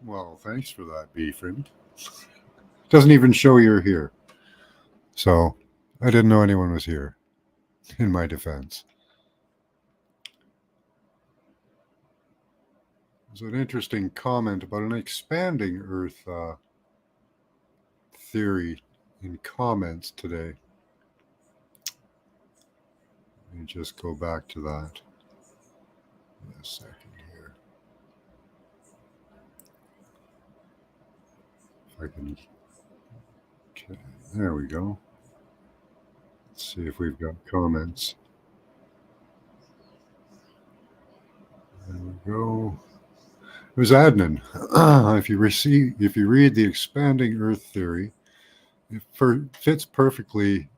Well, thanks for that, B. Freeman. Doesn't even show you're here. So I didn't know anyone was here, in my defense. There's an interesting comment about an expanding Earth theory in comments today. Let me just go back to that in a second here. If I can. Okay, there we go. Let's see if we've got comments. There we go. It was Adnan. If you read the expanding Earth theory, it fits perfectly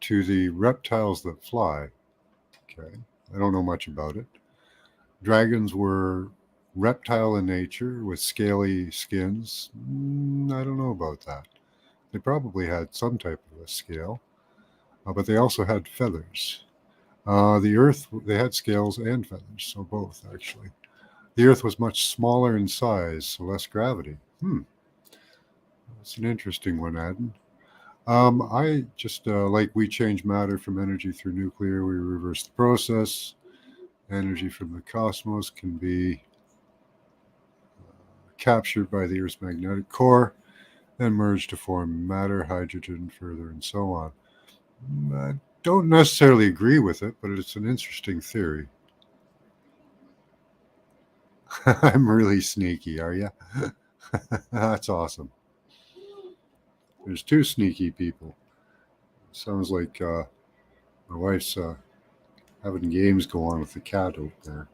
to the reptiles that fly. Okay, I don't know much about it. Dragons were reptile in nature with scaly skins. I don't know about that. They probably had some type of a scale, but they also had feathers. The Earth, they had scales and feathers, so both actually. The Earth was much smaller in size, so less gravity. That's an interesting one, Adam. I just like we change matter from energy through nuclear, we reverse the process. Energy from the cosmos can be captured by the Earth's magnetic core and merge to form matter, hydrogen, further, and so on. I don't necessarily agree with it, but it's an interesting theory. I'm really sneaky, are you? That's awesome. There's two sneaky people. Sounds like my wife's having games go on with the cat out there.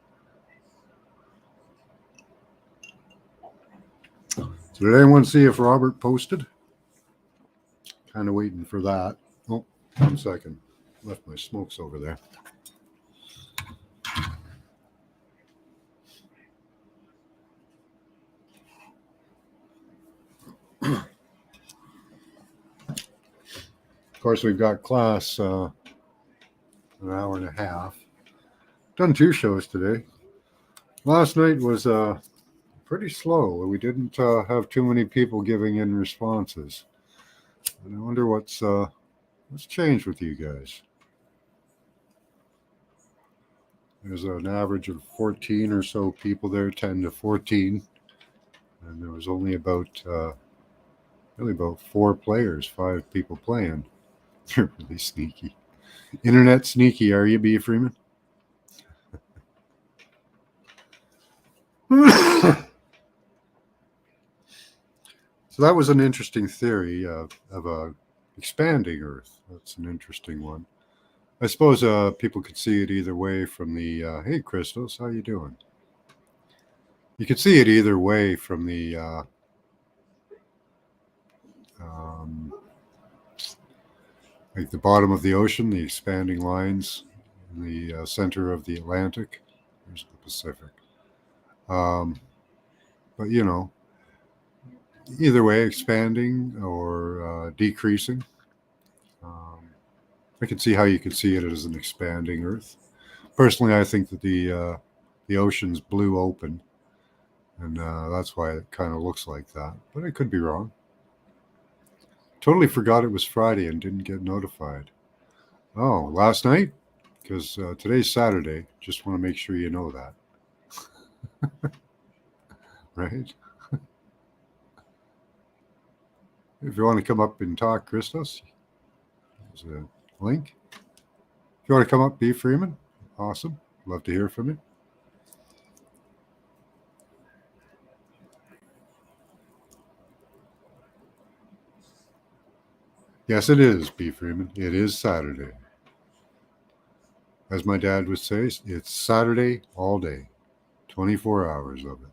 So did anyone see if Robert posted? Kind of waiting for that. Oh, 1 second. Left my smokes over there. Of course, we've got class an hour and a half. Done 2 shows today. Last night was pretty slow. We didn't have too many people giving in responses. And I wonder what's changed with you guys. There's an average of 14 or so people there, 10 to 14. And there was only about 4 players, 5 people playing. They're really sneaky. Internet sneaky, are you, B. Freeman? So that was an interesting theory of a expanding Earth. That's an interesting one. I suppose people could see it either way from the, hey, Christos, how you doing? You could see it either way from the like the bottom of the ocean, the expanding lines in the center of the Atlantic. There's the Pacific. But, you know, either way, expanding or decreasing. I can see how you could see it as an expanding Earth. Personally, I think that the oceans blew open, and that's why it kind of looks like that. But I could be wrong. Totally forgot it was Friday and didn't get notified. Oh, last night? Because today's Saturday. Just want to make sure you know that. Right? If you want to come up and talk, Christos, there's a link. If you want to come up, B. Freeman, awesome. Love to hear from you. Yes, it is, B. Freeman. It is Saturday. As my dad would say, it's Saturday all day. 24 hours of it.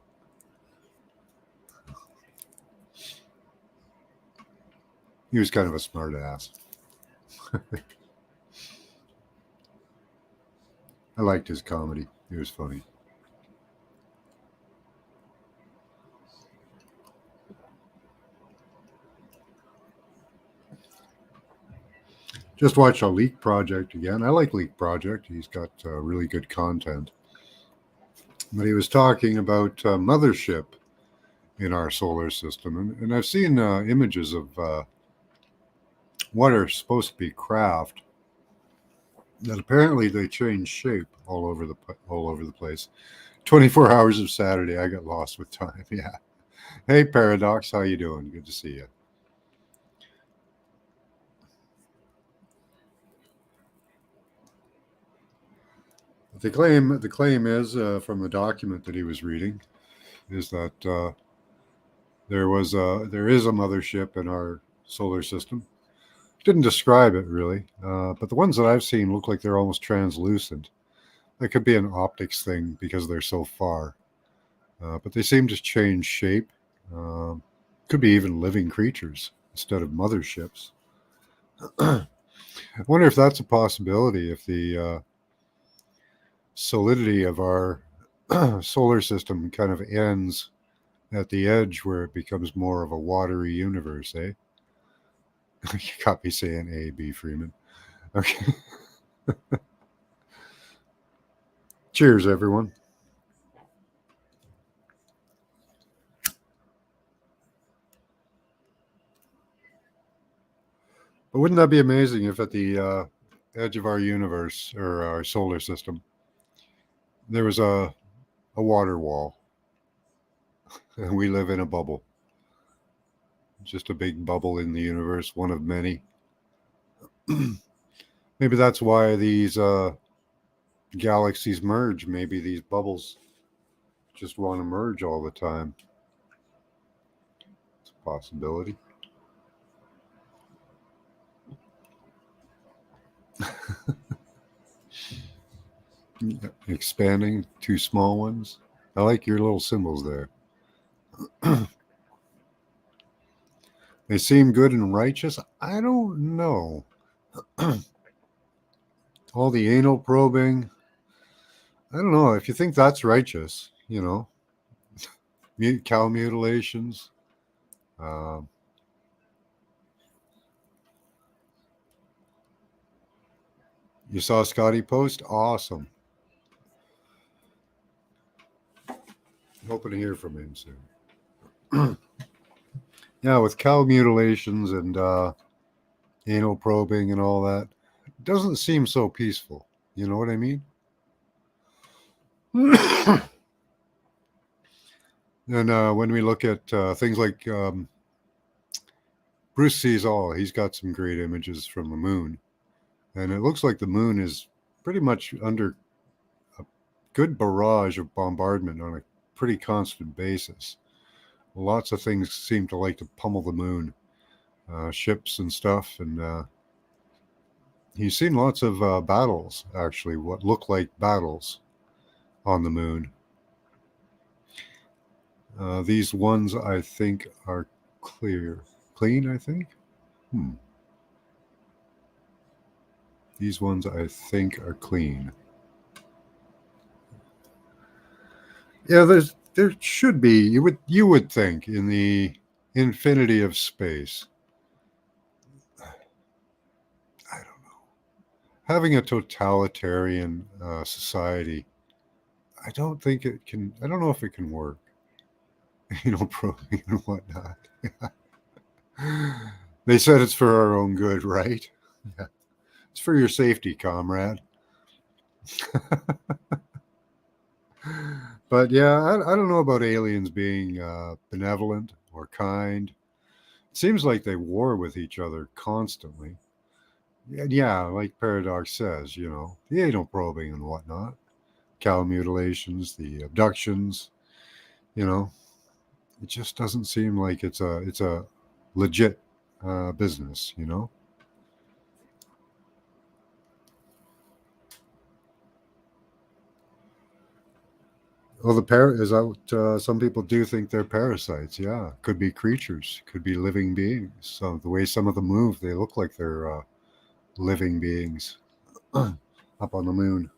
He was kind of a smart ass. I liked his comedy. He was funny. Just watched a Leak Project again. I like Leak Project. He's got really good content. But he was talking about Mothership in our solar system. And I've seen images of what are supposed to be craft that apparently they change shape all over the place. 24 hours of Saturday, I got lost with time. Yeah. Hey, Paradox, how you doing? Good to see you. The claim is from the document that he was reading is that there is a mothership in our solar system. Didn't describe it really, but the ones that I've seen look like they're almost translucent. That could be an optics thing because they're so far, but they seem to change shape. Um, could be even living creatures instead of motherships. I wonder if that's a possibility. If the solidity of our solar system kind of ends at the edge where it becomes more of a watery universe, eh? You got me saying A, B, Freeman. Okay. Cheers, everyone. But wouldn't that be amazing if at the edge of our universe or our solar system there was a water wall and we live in a bubble? Just a big bubble in the universe, one of many. Maybe that's why these galaxies merge. Maybe these bubbles just want to merge all the time. It's a possibility. Expanding, two small ones. I like your little symbols there. They seem good and righteous. I don't know. All the anal probing. I don't know. If you think that's righteous, cow mutilations. Uh, you saw Scotty post? Awesome. Hoping to hear from him soon. Yeah, with cow mutilations and anal probing and all that, it doesn't seem so peaceful. You know what I mean? And when we look at things like Bruce sees all, he's got some great images from the moon, and it looks like the moon is pretty much under a good barrage of bombardment on a pretty constant basis. Lots of things seem to like to pummel the moon, ships and stuff, and he's seen lots of battles, actually, what look like battles on the moon. These ones, I think, are clean, I think. These ones, I think, are clean. Yeah, there should be. You would think in the infinity of space. I don't know. Having a totalitarian society, I don't think it can. I don't know if it can work. Probing and whatnot. They said it's for our own good, right? Yeah. It's for your safety, comrade. But yeah, I don't know about aliens being benevolent or kind. It seems like they war with each other constantly. And yeah, like Paradox says, the anal probing and whatnot, cow mutilations, the abductions, it just doesn't seem like it's a legit business. Well, is that some people do think they're parasites? Yeah, could be creatures, could be living beings. So the way some of them move, they look like they're living beings up on the moon.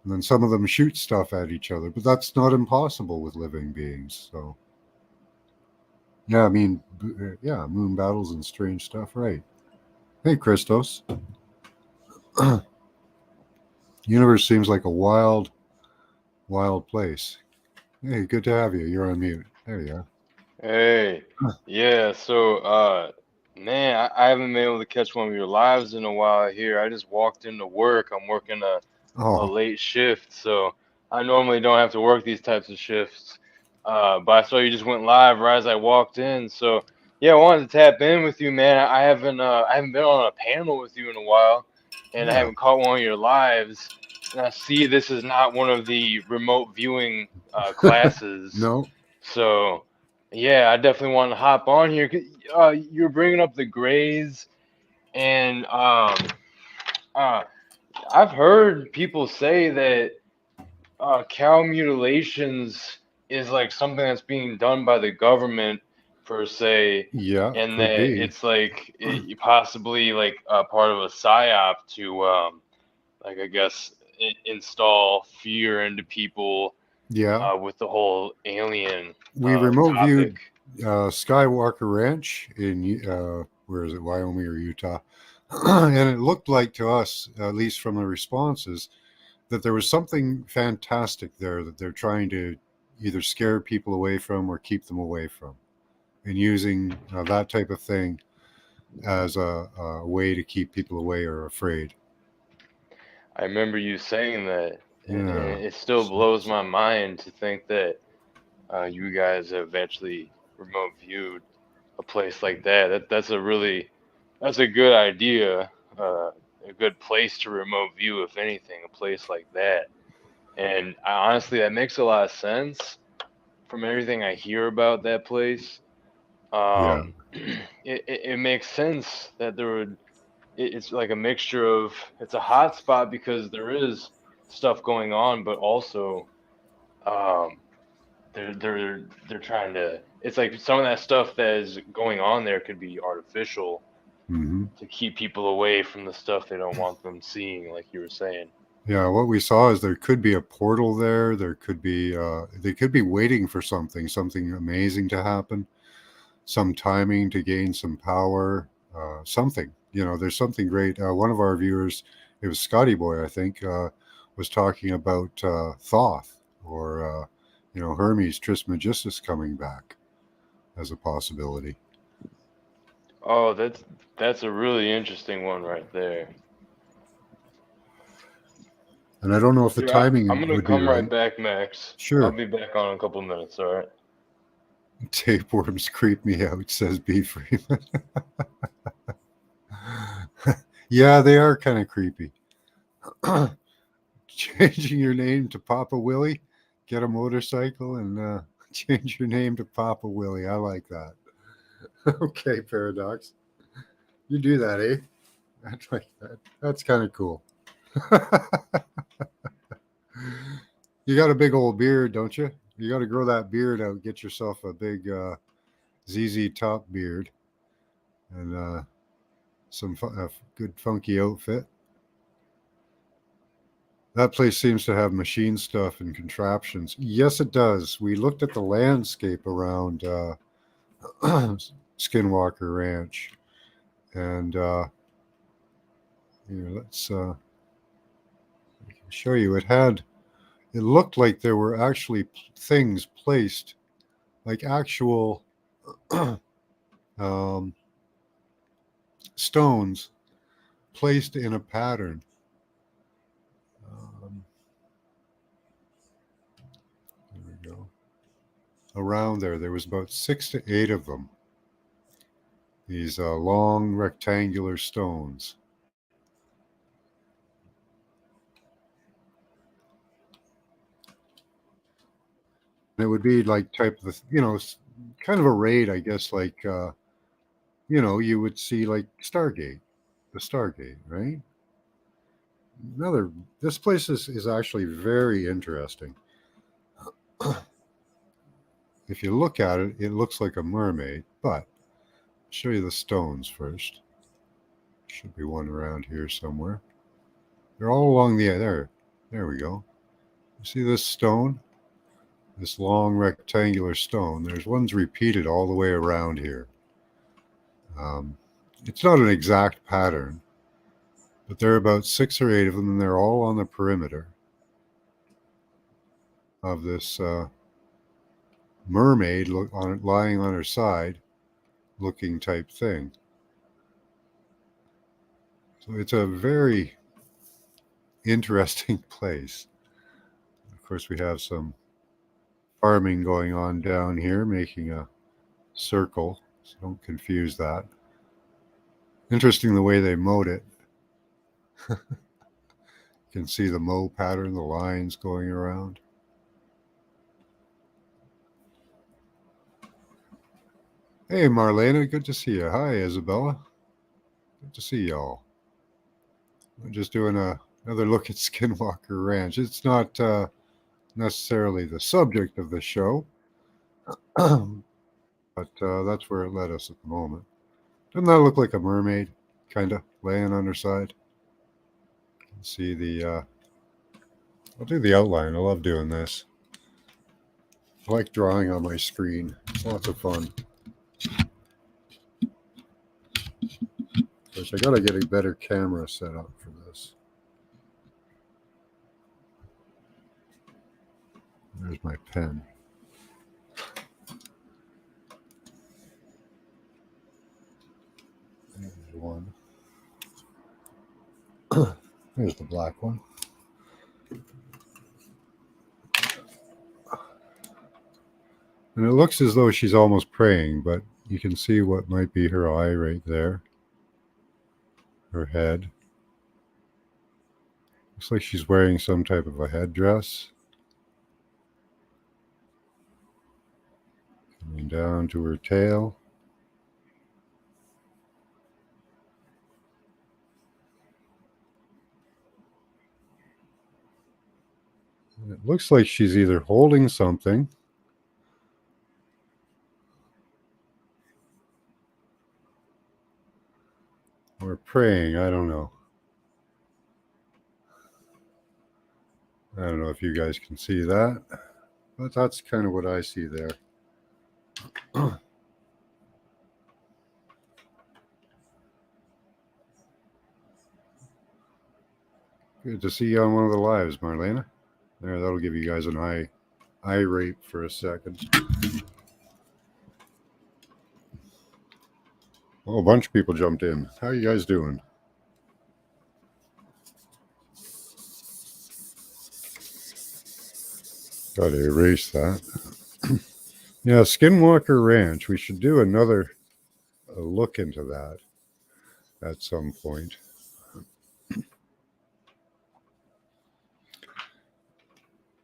And then some of them shoot stuff at each other, but that's not impossible with living beings. So yeah, I mean, yeah, moon battles and strange stuff, right? Hey, Christos. Universe seems like a wild, wild place. Hey, good to have you. You're on mute. There you Hey, are. yeah, man, I haven't been able to catch one of your lives in a while here. I just walked into work. I'm working a Oh, late shift, so I normally don't have to work these types of shifts. But I saw you just went live right as I walked in. So, yeah, I wanted to tap in with you, man. I haven't been on a panel with you in a while, and I yeah. haven't caught one of your lives. And I see this is not one of the remote viewing classes. No. So, yeah, I definitely want to hop on here. You're bringing up the Grays, and uh, I've heard people say that cow mutilations is like something that's being done by the government per se, Yeah, and could that be. it's like possibly like part of a psyop to like I guess install fear into people Yeah. with the whole alien We remote topic. viewed Skywalker Ranch in, where is it, Wyoming or Utah? And it looked like to us, at least from the responses, that there was something fantastic there that they're trying to either scare people away from or keep them away from, and using that type of thing as a way to keep people away or afraid. I remember you saying that, Yeah. and it still blows my mind to think that you guys have actually remote viewed a place like that. That's a good idea, a good place to remote view, if anything, a place like that. And honestly, that makes a lot of sense from everything I hear about that place. Yeah. It makes sense that there would it's like a mixture of it's a hot spot because there is stuff going on, but also um, they're trying to. It's like some of that stuff that is going on there could be artificial Hmm. to keep people away from the stuff they don't want them seeing, like you were saying. Yeah, what we saw is there could be a portal there. There could be they could be waiting for something amazing to happen, some timing to gain some power, something. There's something great. One of our viewers, it was Scotty Boy, I think, was talking about Thoth or Hermes Trismegistus coming back as a possibility. Oh, that's a really interesting one right there. And I don't know if the Here, I'm timing gonna would be come right right. back, Max. I'll Sure. be back on in a couple minutes. All right. Tapeworms creep me out, says B. Freeman. Yeah, they are kind of creepy. Changing your name to Papa Willie, get a motorcycle and change your name to Papa Willie. I like that. Okay, Paradox. You do that, eh? That's like that. That's kind of cool. You got a big old beard, don't you? You got to grow that beard out. Get yourself a big ZZ Top beard and some good funky outfit. That place seems to have machine stuff and contraptions. Yes, it does. We looked at the landscape around Skinwalker Ranch, and let's show you. It looked like there were actually things placed, like actual um, stones placed in a pattern. Um, there we go. Around there was about 6 to 8 of them. These long rectangular stones. And it would be like type of kind of a raid, I guess, like you would see like the Stargate, right? Another, this place is actually very interesting. If you look at it, it looks like a mermaid, but I'll show you the stones first. Should be one around here somewhere. They're all along there we go. You see this stone? This long rectangular stone. There's ones repeated all the way around here. Um, it's not an exact pattern, but there are about 6 or 8 of them, and they're all on the perimeter of this. mermaid lying on her side looking type thing. So it's a very interesting place. Of course, we have some farming going on down here, making a circle, so don't confuse that. Interesting the way they mowed it. You can see the mow pattern, the lines going around. Hey, Marlena, good to see you. Hi, Isabella. Good to see y'all. We're just doing another look at Skinwalker Ranch. It's not necessarily the subject of the show, but that's where it led us at the moment. Doesn't that look like a mermaid, kind of, laying on her side? You can see the, I'll do the outline. I love doing this. I like drawing on my screen. It's lots of fun. Of course, I gotta get a better camera set up for this. There's my pen. There's one. There's the black one. And it looks as though she's almost praying, but you can see what might be her eye right there. Her head. Looks like she's wearing some type of a headdress. Coming down to her tail. And it looks like she's either holding something or praying. I don't know. I don't know if you guys can see that, but that's kind of what I see there. Good to see you on one of the lives, Marlena. There, that'll give you guys an eye rape for a second. Oh, a bunch of people jumped in. How are you guys doing? Got to erase that. Yeah, Skinwalker Ranch. We should do another look into that at some point.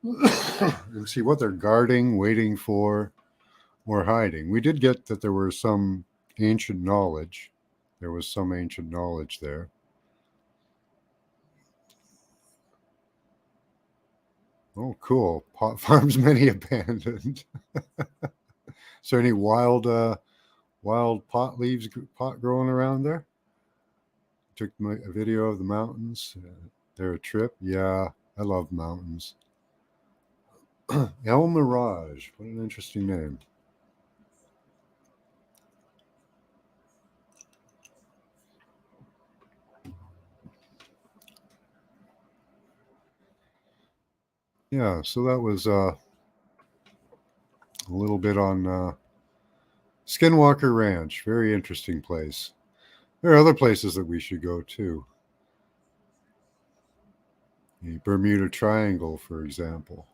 And see what they're guarding, waiting for, or hiding. We did get that there was some ancient knowledge. There was some ancient knowledge there. Oh, cool. Pot farms many abandoned. Is there any wild pot leaves, pot growing around there? Took a video of the mountains. They're a trip. Yeah, I love mountains. El Mirage. What an interesting name. Yeah, so that was a little bit on Skinwalker Ranch. Very interesting place. There are other places that we should go too. The Bermuda Triangle, for example.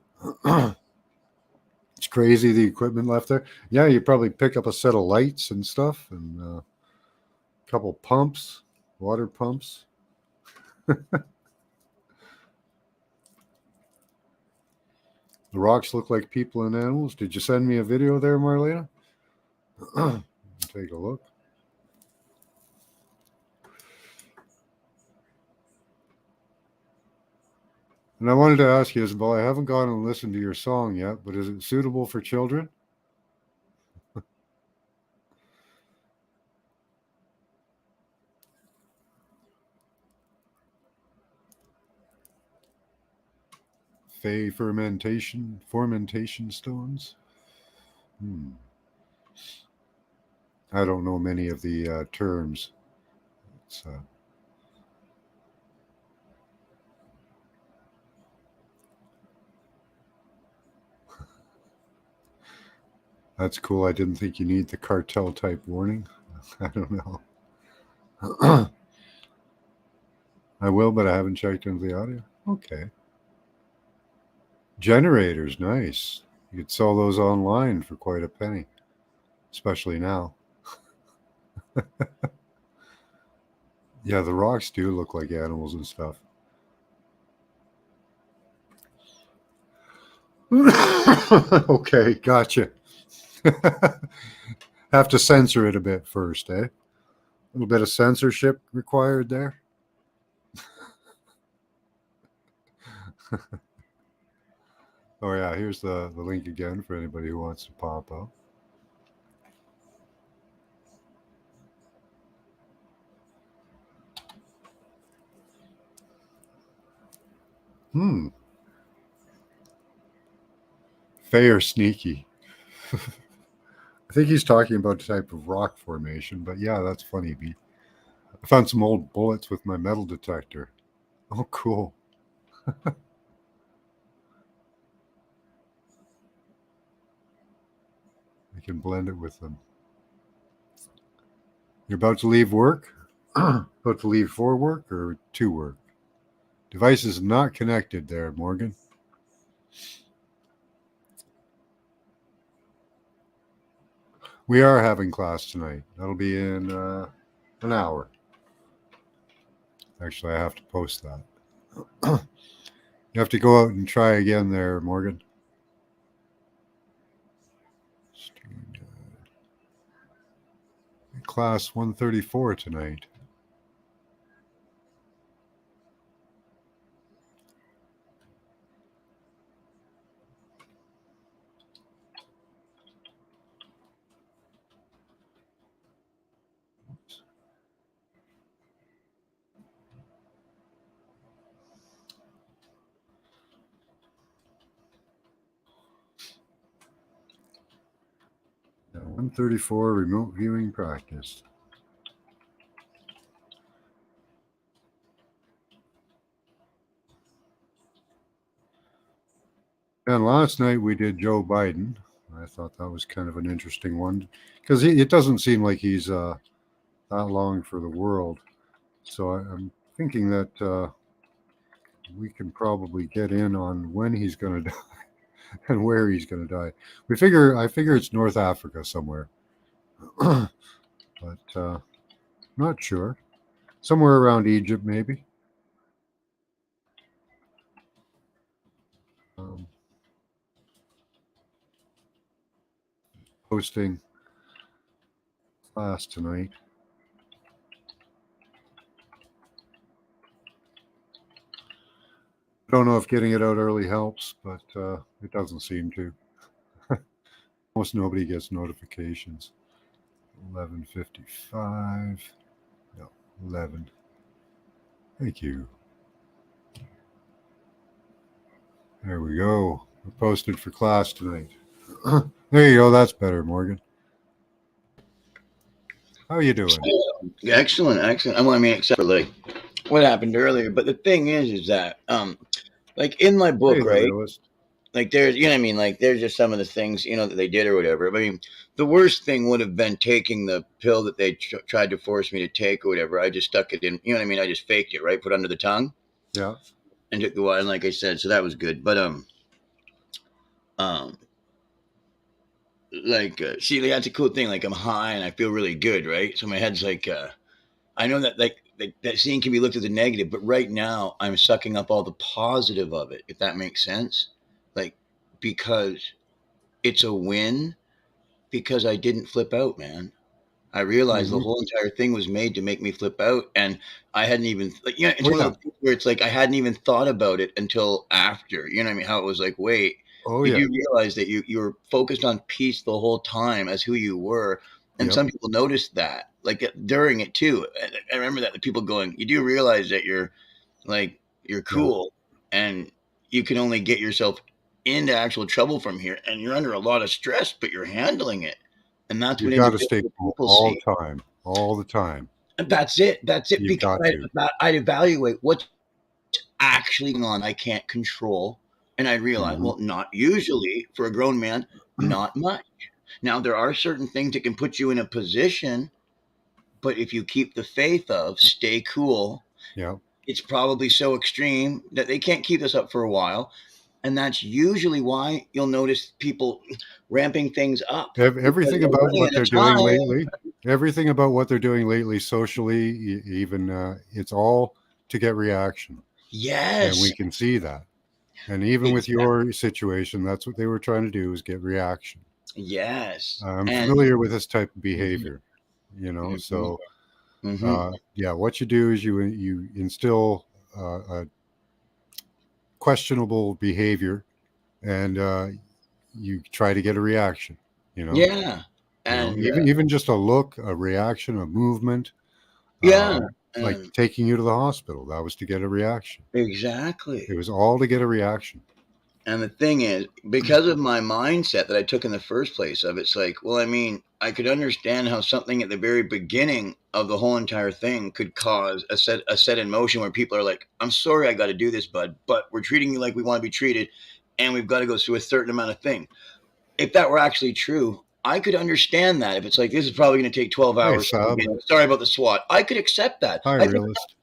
It's crazy the equipment left there. Yeah, you probably pick up a set of lights and stuff and a couple pumps, water pumps. The rocks look like people and animals. Did you send me a video there, Marlena? Take a look. And I wanted to ask you, Isabel, I haven't gone and listened to your song yet, but is it suitable for children? Fey fermentation stones? I don't know many of the terms. It's, That's cool. I didn't think you need the cartel type warning. I don't know. I will, but I haven't checked into the audio. Okay. Generators, nice. You could sell those online for quite a penny, especially now. Yeah, the rocks do look like animals and stuff. Okay, gotcha. Have to censor it a bit first, eh? A little bit of censorship required there. Oh yeah, here's the link again for anybody who wants to pop up. Hmm. Fey or sneaky. I think he's talking about a type of rock formation, but yeah, that's funny, B. I found some old bullets with my metal detector. Oh, cool. I can blend it with them. You're about to leave work? About to leave for work or to work? Device is not connected there, Morgan. We are having class tonight. That'll be in an hour. Actually, I have to post that. You have to go out and try again there, Morgan. Class 134 tonight. Yeah, 134 remote viewing practice. And last night we did Joe Biden. I thought that was kind of an interesting one because it doesn't seem like he's that long for the world. So I'm thinking that we can probably get in on when he's going to die and where he's going to die. I figure it's North Africa somewhere, but not sure. Somewhere around Egypt, maybe. Um, Hosting class tonight. I don't know if getting it out early helps, but it doesn't seem to. Almost nobody gets notifications. 11:55. No, 11. Thank you. There we go. We're posted for class tonight. There you go. That's better, Morgan. How you doing? Excellent, excellent. Well, I mean, except for like what happened earlier. But the thing is that like in my Hey, book, the right? realist. Like there's, you know, what I mean, like there's just some of the things, you know, that they did or whatever. I mean, the worst thing would have been taking the pill that they tried to force me to take or whatever. I just stuck it in, you know what I mean? I just faked it, right? Put it under the tongue Yeah. and took the wine, like I said. So that was good. But um, like see, like, that's a cool thing. Like I'm high and I feel really good, right? So my head's like I know that like that scene can be looked as a negative, but right now I'm sucking up all the positive of it, if that makes sense. Like because it's a win because I didn't flip out, man. I realized the Mm-hmm. whole entire thing was made to make me flip out, and I hadn't even like, you know, it's Oh one of yeah. those things where it's like I hadn't even thought about it until after. You know what I mean? How it was like, wait, Oh you yeah. do realize that you were focused on peace the whole time as who you were, and Yep. some people noticed that, like during it too. I remember that the people going, you do realize that you're Yeah. cool, and you can only get yourself into actual trouble from here, and you're under a lot of stress, but you're handling it, and that's You what got to stay individual cool people all see. the time. All the time. And that's it. That's it. You've Because got to. I'd evaluate what's actually going on I can't control. And I realize, Mm-hmm. well, not usually for a grown man, not much. Now, there are certain things that can put you in a position, but if you keep the faith of stay cool, Yeah. it's probably so extreme that they can't keep this up for a while. And that's usually why you'll notice people ramping things up because Everything they're about running what out of they're doing time. lately, everything about what they're doing lately socially, even it's all to get reaction, and Yes, we can see that. And even with exactly. your situation, that's what they were trying to do, is get reaction. Yes, I'm and familiar with this type of mhm, behavior, mhm, so mhm. yeah, what you do is you instill a questionable behavior, and you try to get a reaction. You know, Yeah, and even just a look, a reaction, a movement, yeah, like and taking you to the hospital. That was to get a reaction. It exactly. was all to get a reaction. And the thing is, because of my mindset that I took in the first place, of it's like, well, I mean, I could understand how something at the very beginning of the whole entire thing could cause a set in motion where people are like, "I'm sorry, I got to do this, bud, but we're treating you like we want to be treated, and we've got to go through a certain amount of thing." If that were actually true, I could understand that. If it's like this is probably going to take 12 Hey, hours, Sab. sorry about the SWAT, I could accept that. Hi, realist.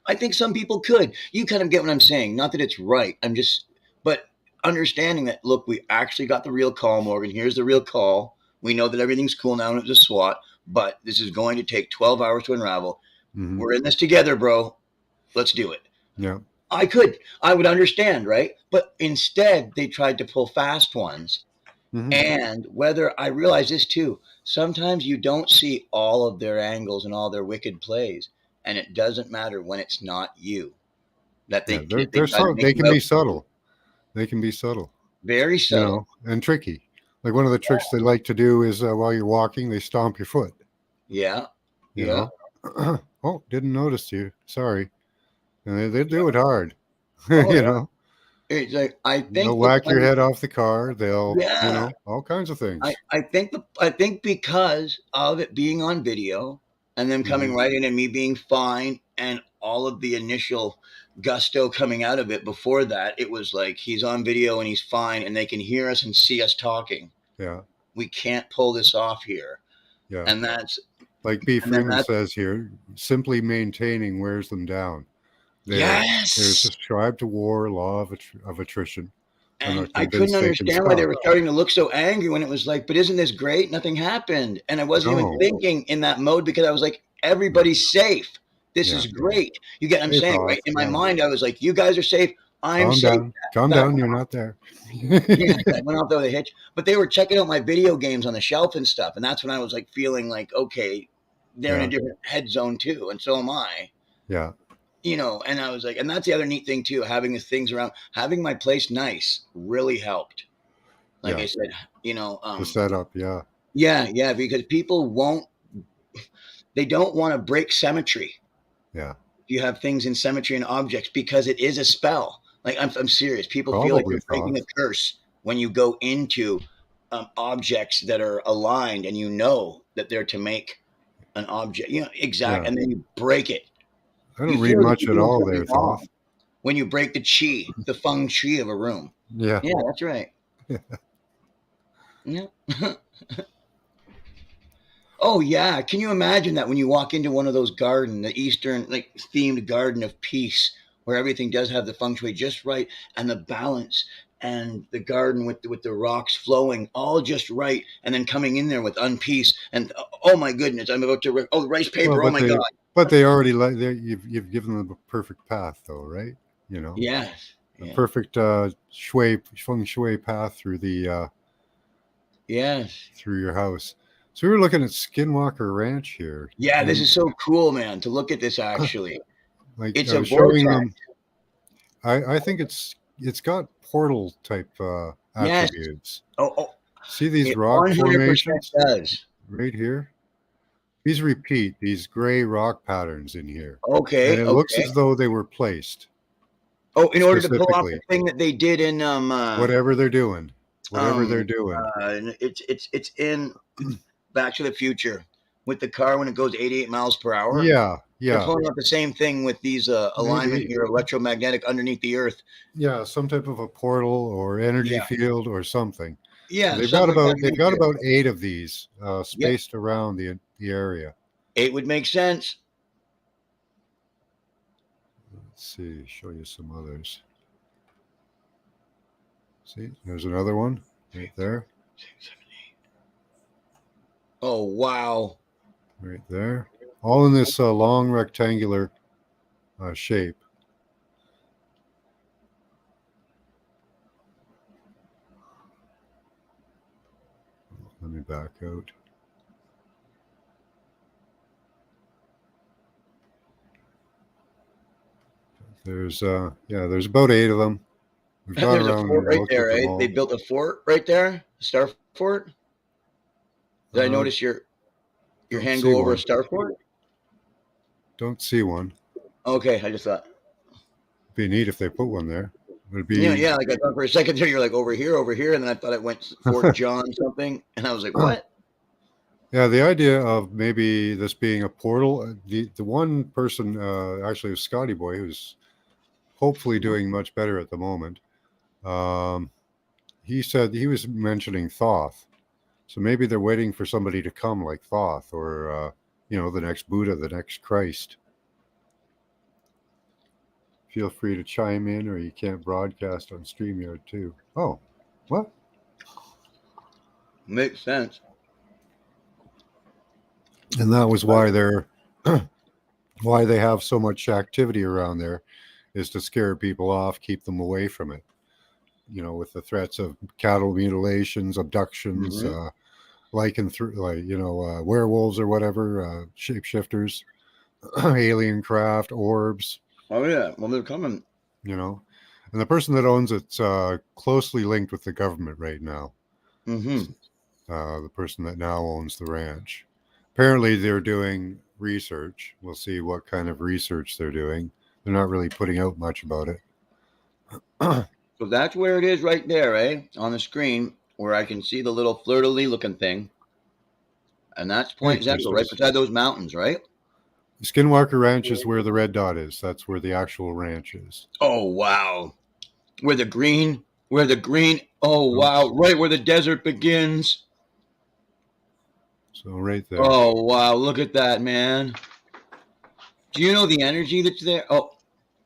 I think some people could. You kind of get what I'm saying. Not that it's right. I'm just, but understanding that, look, we actually got the real call, Morgan. Here's the real call. We know that everything's cool now and it was a SWAT, but this is going to take 12 hours to unravel. Hmm. We're in this together, bro. Let's do it. Yeah. I would understand, right? But instead, they tried to pull fast ones. Hmm. And whether I realize this too, sometimes you don't see all of their angles and all their wicked plays. And it doesn't matter when it's not you that Yeah. they They're try to so make they you can be out subtle. They can be subtle. very subtle. And tricky. Like one of the tricks they like to do is while you're walking, they stomp your foot. Yeah, You yeah. know. Oh, didn't notice you. Sorry. And they do it hard. Oh you yeah. know. It's like I They'll think the whack your head off the car. They'll, yeah. all kinds of things. I think because of it being on video and them Hmm. coming right in and me being fine and all of the initial gusto coming out of it before that, it was like he's on video and he's fine and they can hear us and see us talking. Yeah. We can't pull this off here. Yeah. And that's Like B. and then Freeman that's says here, simply maintaining wears them down. They're yes. subscribed to war, law of attrition, and are And I couldn't convinced they can understand why they stop. were starting to look so angry when it was like, but isn't this great? Nothing happened. And I wasn't even No. thinking in that mode because I was like, Yeah. everybody's safe. This Yeah. is great. You get what I'm They saying, right? thought, In my yeah. mind, I was like, you guys are safe. I'm Calm safe. down. Calm That down. You're not there. yeah, I went off the hitch. But they were checking out my video games on the shelf and stuff. And that's when I was like feeling like, okay, they're in a Yeah. different head zone too. And so am I. Yeah. And I was like, and that's the other neat thing too, having the things around, having my place nice really helped. Like I Yeah. said, The setup. Yeah. yeah, because people they don't want to break symmetry. Yeah. You have things in symmetry and objects because it is a spell. Like I'm serious. People feel like Probably you're breaking thought. a curse when you go into objects that are aligned and you know that they're to make an object, exact, Yeah. and then you break it. I You don't read feel like much you're at doing all something there, Thoth. wrong when you break the feng shui of a room. Yeah. Yeah, that's right. Yeah. Oh yeah, can you imagine that when you walk into one of those the Eastern like themed garden of peace, where everything does have the feng shui just right and the balance and the garden with the rocks flowing all just right, and then coming in there with unpeace and oh my goodness, I'm about to rice Well, paper. Oh my god. but they already like you've given them a perfect path, though, right? Yes. A Yeah. perfect feng shui path Yes. through your house. So we were looking at Skinwalker Ranch here, Yeah. This and is so cool, man. To look at this actually, like it's I a was showing vortex. them. I think it's got portal type Yes. attributes. Oh, See these it rock 100% formations does. right here? These repeat, these gray rock patterns in here. And Okay. it looks Okay. as though they were placed Oh, in order to pull off the specifically. thing that they did in Whatever they're doing. Whatever um they're doing. it's in Back to the Future with the car when it goes 88 miles per hour. Yeah, They're yeah. pulling off the same thing with these alignment Maybe, here, electromagnetic underneath the earth. yeah, some type of a portal or energy Yeah, field or something. Yeah, They've got something like about that they've makes got sense. about 8 of these Yep, spaced around the area. 8 would make sense. Let's see, show you some others. See, there's another one right there, 6, 7, 8. Oh wow. right there, all in this long rectangular shape. Let me back out. There's about 8 of them. We've gone There's a around fort and right looked at there, them eh? They all. built a fort right there, a star fort. Did I Uh, notice your don't hand see go over a one. star fort? Don't see one. Okay, I just thought. Be neat if they put one there. It'd Yeah, be yeah. Like I thought for a second there, you're like over here, and then I thought it went Fort John something, and I was like, what? yeah. The idea of maybe this being a portal. The one person actually was Scotty Boy, who's hopefully doing much better at the moment. Um, he said he was mentioning Thoth, so maybe they're waiting for somebody to come like Thoth, or the next Buddha, the next Christ. Feel free to chime in, or you can't broadcast on StreamYard too. Oh, what? Makes sense. And that was why they're why they have so much activity around there, is to scare people off, keep them away from it. With the threats of cattle mutilations, abductions, Hmm. werewolves or whatever, shapeshifters, alien craft, orbs. Oh yeah, well they're coming. And the person that owns it's closely linked with the government right now. Hmm. The person that now owns the ranch. Apparently, they're doing research. We'll see what kind of research they're doing. They're not really putting out much about it. So that's where it is right there, eh? On the screen where I can see the little fleur-de-lis looking thing, and that's Hey, Point there's Zephyr, right beside those mountains, right? Skinwalker Ranch is where the red dot is. That's where the actual ranch is. Oh wow, where the green. Oh Oops. wow, right where the desert begins. So right there. Oh wow, look at that, man. Do you know the energy that's there? Oh,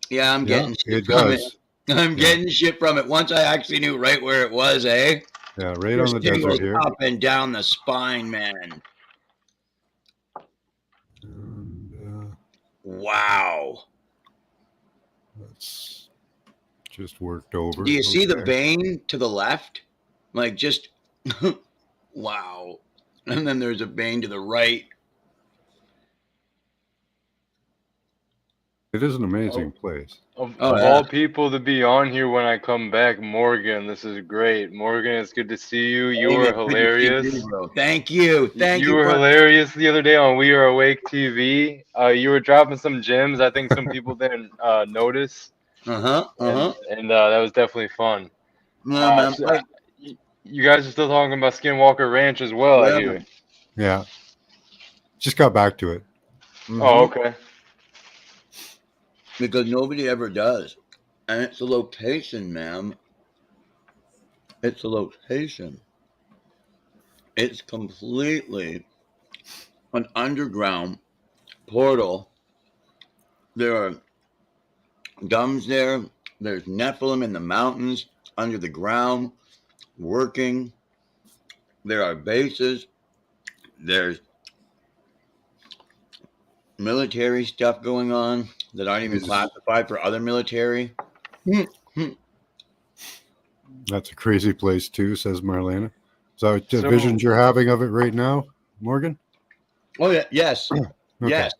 yeah, I'm Yeah, getting shit it from it. does. I'm Yeah, getting shit from it. Once I actually knew right where it was, eh? yeah, right on Just the desert tingles here. up and down the spine, man. And Wow. that's just worked over. Do you see the Okay. vein to the left? Like just wow. And then there's a vein to the right. It is an amazing Oh, place. of Oh of yeah. all people to be on here when I come back, Morgan, this is great. Morgan, it's good to see you. You Amen. were Good to see you, hilarious. bro. Thank you. Thank You you, were brother. hilarious the other day on We Are Awake TV. You were dropping some gems. I think some people didn't notice, Uh-huh. Uh-huh. and that was definitely fun. Yeah, man. So, you guys are still talking about Skinwalker Ranch as well, I Yeah, hear. man. Yeah, just got back to it. Oh, Mm-hmm. okay. Because nobody ever does. And it's the location, man. It's the location. It's completely an underground portal. There are gums there. There's Nephilim in the mountains, under the ground, working. There are bases. There's military stuff going on that aren't even Is classified for other military. Hmm, hmm. That's a crazy place too, says Marlena. So the So, visions you're having of it right now, Morgan? Oh yeah, yes, Okay. yes.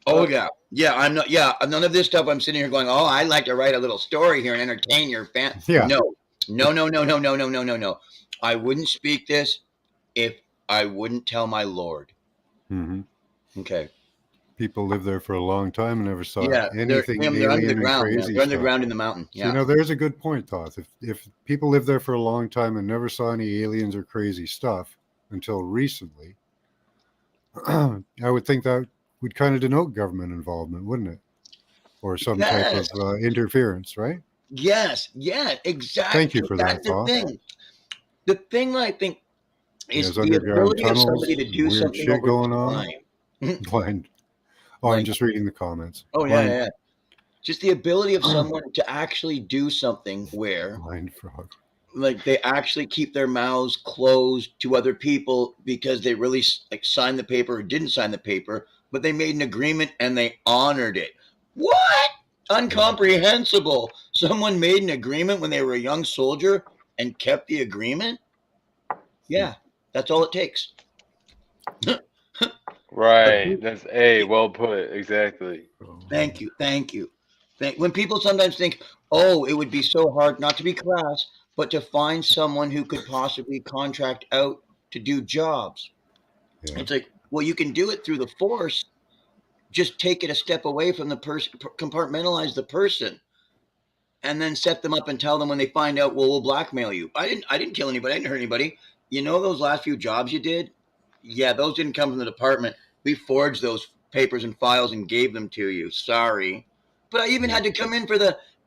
Oh uh, yeah, yeah. I'm not. Yeah, none of this stuff. I'm sitting here going, "Oh, I like to write a little story here and entertain your fan." Yeah. No, no, no, no, no, no, no, no, no, no. I wouldn't speak this if I wouldn't tell my Lord. Hmm. Okay. People lived there for a long time and never saw Yeah, anything they're under the alien and ground, man. crazy They're stuff. underground in the mountain. So, Yeah. there's a good point, Toth. If people lived there for a long time and never saw any aliens or crazy stuff until recently, I would think that would kind of denote government involvement, wouldn't it? Or some type Yes. of interference, right? Yes. Yeah. Thank you Exactly. for That's that, the Toth. thing. The thing that I think is There's the underground ability of tunnels, somebody to do weird something shit over going on. time. Blind. Oh, I'm Like, just reading the comments. oh yeah, Blind, yeah, yeah. Just the ability of someone to actually do something where blind frog. like they actually keep their mouths closed to other people because they really like signed the paper or didn't sign the paper, but they made an agreement and they honored it. What? Incomprehensible. Someone made an agreement when they were a young soldier and kept the agreement? Yeah, that's all it takes. Right. That's well put. Exactly. Thank you. Thank you. When people sometimes think, oh, it would be so hard not to be class, but to find someone who could possibly contract out to do jobs. Yeah. It's like, well, you can do it through the force. Just take it a step away from the person, compartmentalize the person, and then set them up and tell them when they find out, well, we'll blackmail you. I didn't kill anybody. I didn't hurt anybody. You know those last few jobs you did? Yeah, those didn't come from the department. We forged those papers and files and gave them to you. Sorry. But I even had to come in for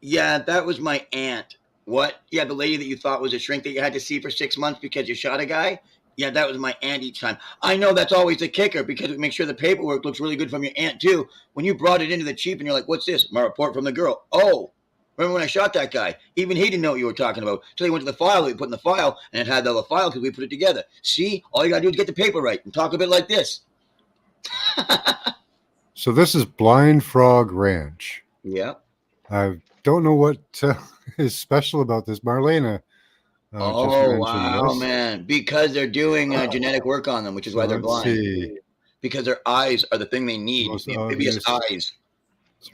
yeah, that was my aunt. What? Yeah, the lady that you thought was a shrink that you had to see for 6 months because you shot a guy? Yeah, that was my aunt each time. I know that's always the kicker because we make sure the paperwork looks really good from your aunt too. When you brought it into the chief and you're like, what's this? My report from the girl. Oh, remember when I shot that guy? Even he didn't know what you were talking about. So he went to the file that we put in the file, and it had the file because we put it together. See, all you got to do is get the paper right and talk a bit like this. So this is Blind Frog Ranch. Yeah. I don't know what is special about this. Marlena just Oh, mentioned wow, this. man. Because they're doing genetic work on them, which is So why they're let's blind. see. Because their eyes are the thing they need. Most The amphibious obvious. eyes.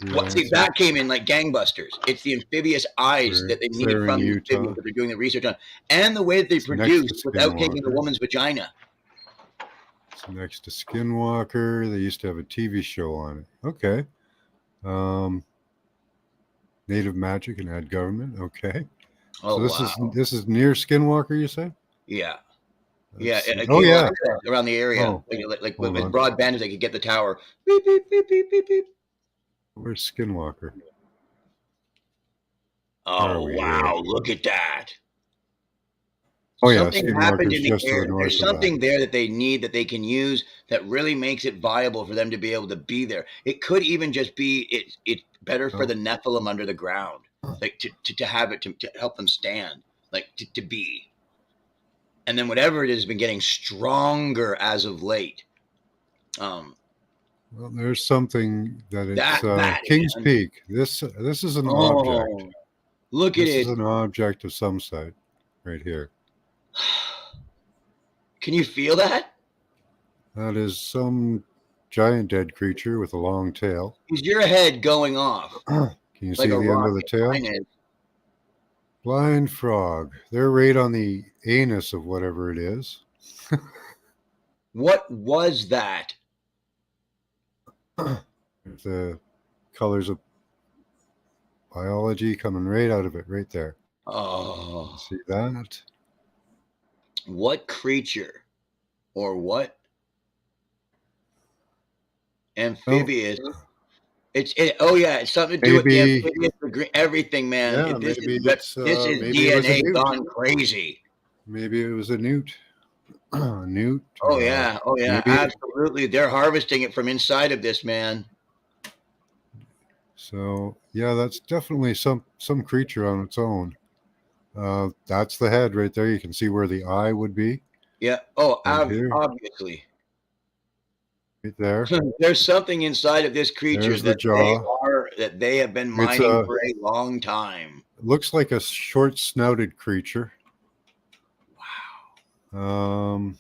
Three What, see, answers. that came in like gangbusters. It's the amphibious eyes that they needed Clear in from the Utah. amphibians that they're doing the research on. And the way that they It's next produce to without taking the Skinwalker. woman's vagina. It's next to Skinwalker. They used to have a TV show on it. Okay. Native Magic and Ad Government. Okay. Oh, So wow. this is near Skinwalker, you say? Yeah. Let's see. Yeah, Oh yeah. around the area, Oh, like hold as on. broadband as they could get the tower. Beep beep beep beep beep beep. Where's Skinwalker? Where are Oh we here? wow! Look at that. Oh yeah, Something happened Skinwalker's in the just to the air. north There's of that. something there that they need that they can use that really makes it viable for them to be able to be there. It could even just be it's better for Oh. the Nephilim under the ground, like to have it to help them stand, like to be. And then whatever it is has been getting stronger as of late. Well, there's something that it's That King's man. Peak. This is an object. Oh, look at This it. is an object of some site, right here. Can you feel that? That is some giant dead creature with a long tail. Is your head going off Can you like see a the end of the rocket? tail? Mine is. Blind frog. They're right on the anus of whatever it is. What was that? The colors of biology coming right out of it, right there. Oh, See that? what creature or what amphibious? Oh yeah, it's something to do with the Maybe, amphibious everything, man. yeah, This maybe this is maybe it was a DNA newt. gone crazy. Maybe it was a newt. A newt. Oh yeah, maybe absolutely. They're harvesting it from inside of this man. so. Yeah, that's definitely some creature on its own. That's the head right there. You can see where the eye would be. Yeah. Oh, Right here, obviously. right there. There's something inside of this creature There's the jaw. that they have been It's mining for a long time. looks like a short-snouted creature. Wow.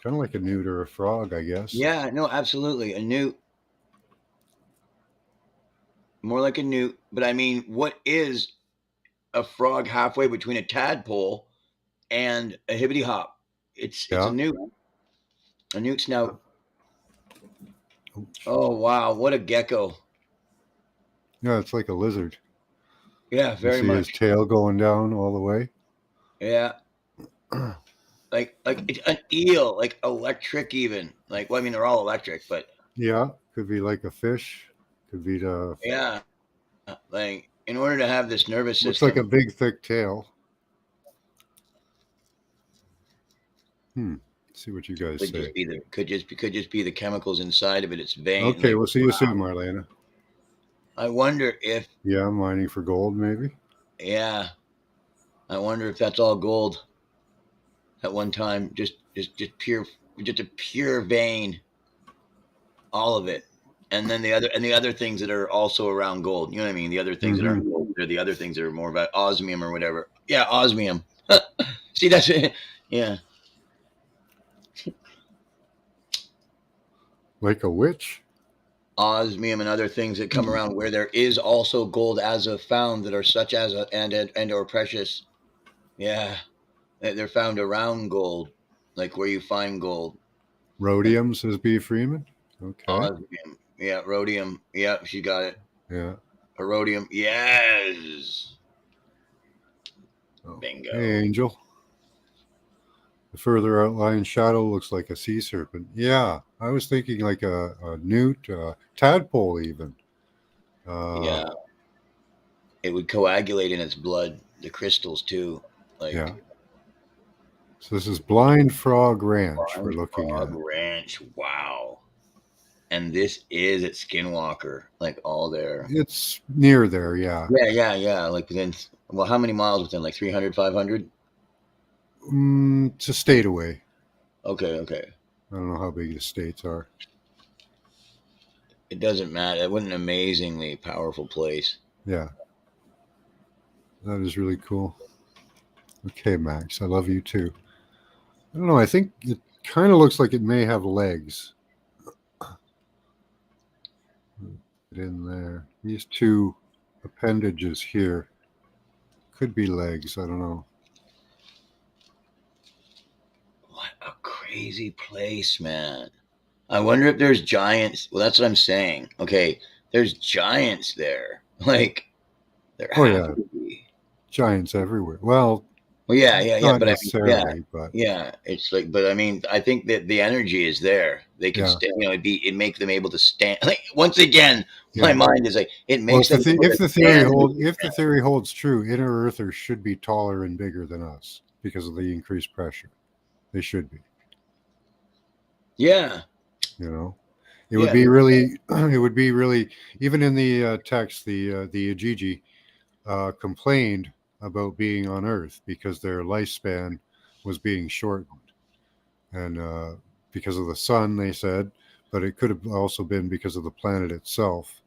Kind of like a newt or a frog, I guess. Yeah, no, absolutely. A newt. More like a newt. But I mean, what is a frog halfway between a tadpole and a hibbity hop? It's a newt. A newt snout. Oh wow, what a gecko. Yeah, it's like a lizard. Yeah, very you see much. His tail going down all the way. Yeah. like it's an eel, like electric even. Like, well, I mean, they're all electric, but yeah, could be like a fish. Could be the. Yeah, like in order to have this nervous Looks system. like a big thick tail. See what you guys Could say. just be the could just be the chemicals inside of it. It's vein. Okay, Like, we'll see you soon, Marlena. I wonder if Yeah, mining for gold, maybe. yeah. I wonder if that's all gold at one time. Just pure, just a pure vein, all of it. And then the other things that are also around gold. You know what I mean? The other things that aren't gold, they're the other things that are more about osmium or whatever. Yeah, osmium. See, that's it. Yeah. Like a witch. Osmium and other things that come around where there is also gold as of found that are such as and or precious. Yeah, they're found around gold, like where you find gold. Rhodium, says B. Freeman. Okay. Osmium, yeah, rhodium, yeah, she got it. Yeah. Rhodium, yes. Oh. Bingo. Hey, Angel. The further outline shadow looks like a sea serpent. Yeah, I was thinking like a newt, tadpole even. Yeah, it would coagulate in its blood. The crystals too, like Yeah. So this is Blind Frog Ranch we're Blind looking Frog at. Ranch. Wow. And this is at Skinwalker, like all there. It's near there, yeah. Yeah. Like within, well, how many miles within? Like 300, 500? It's a state away. Okay. I don't know how big the states are. It doesn't matter. What an amazingly powerful place. Yeah. That is really cool. Okay, Max, I love you too. I don't know, I think it kind of looks like it may have legs. Get in there. These two appendages here could be legs. I don't know. What a crazy place, man. I wonder if there's giants. Well, that's what I'm saying. Okay, there's giants there. Like, there have to be. Giants everywhere. Well, yeah. not But necessarily, I mean, but yeah, it's like, but I mean, I think that the energy is there. They can, Yeah. it make them able to stand. Like, once again, my mind is like, it well, makes if them. the theory holds true, inner earthers should be taller and bigger than us because of the increased pressure. They should be. Yeah. You know, it would be really. It would be really. Even in the text, the Ajiji complained about being on Earth because their lifespan was being shortened, and because of the sun, they said, but it could have also been because of the planet itself.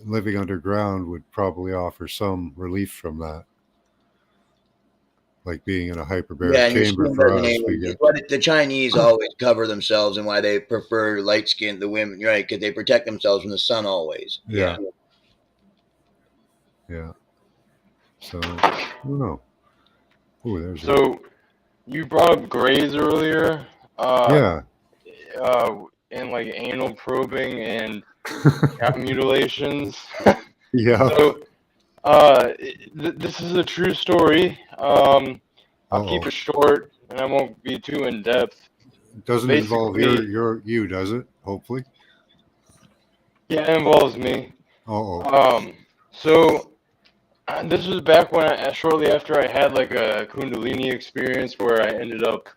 Living underground would probably offer some relief from that, like being in a hyperbaric chamber for us. But the Chinese always cover themselves, and why they prefer light skinned the women, right? Because they protect themselves from the sun always. Yeah. So I don't know. Oh, there's. So you brought up grays earlier. Yeah. And like anal probing and mutilations. Yeah. So, this is a true story. I'll keep it short, and I won't be too in depth. It doesn't involve you, does it? Hopefully. Yeah, it involves me. So this was back when shortly after I had like a Kundalini experience where I ended up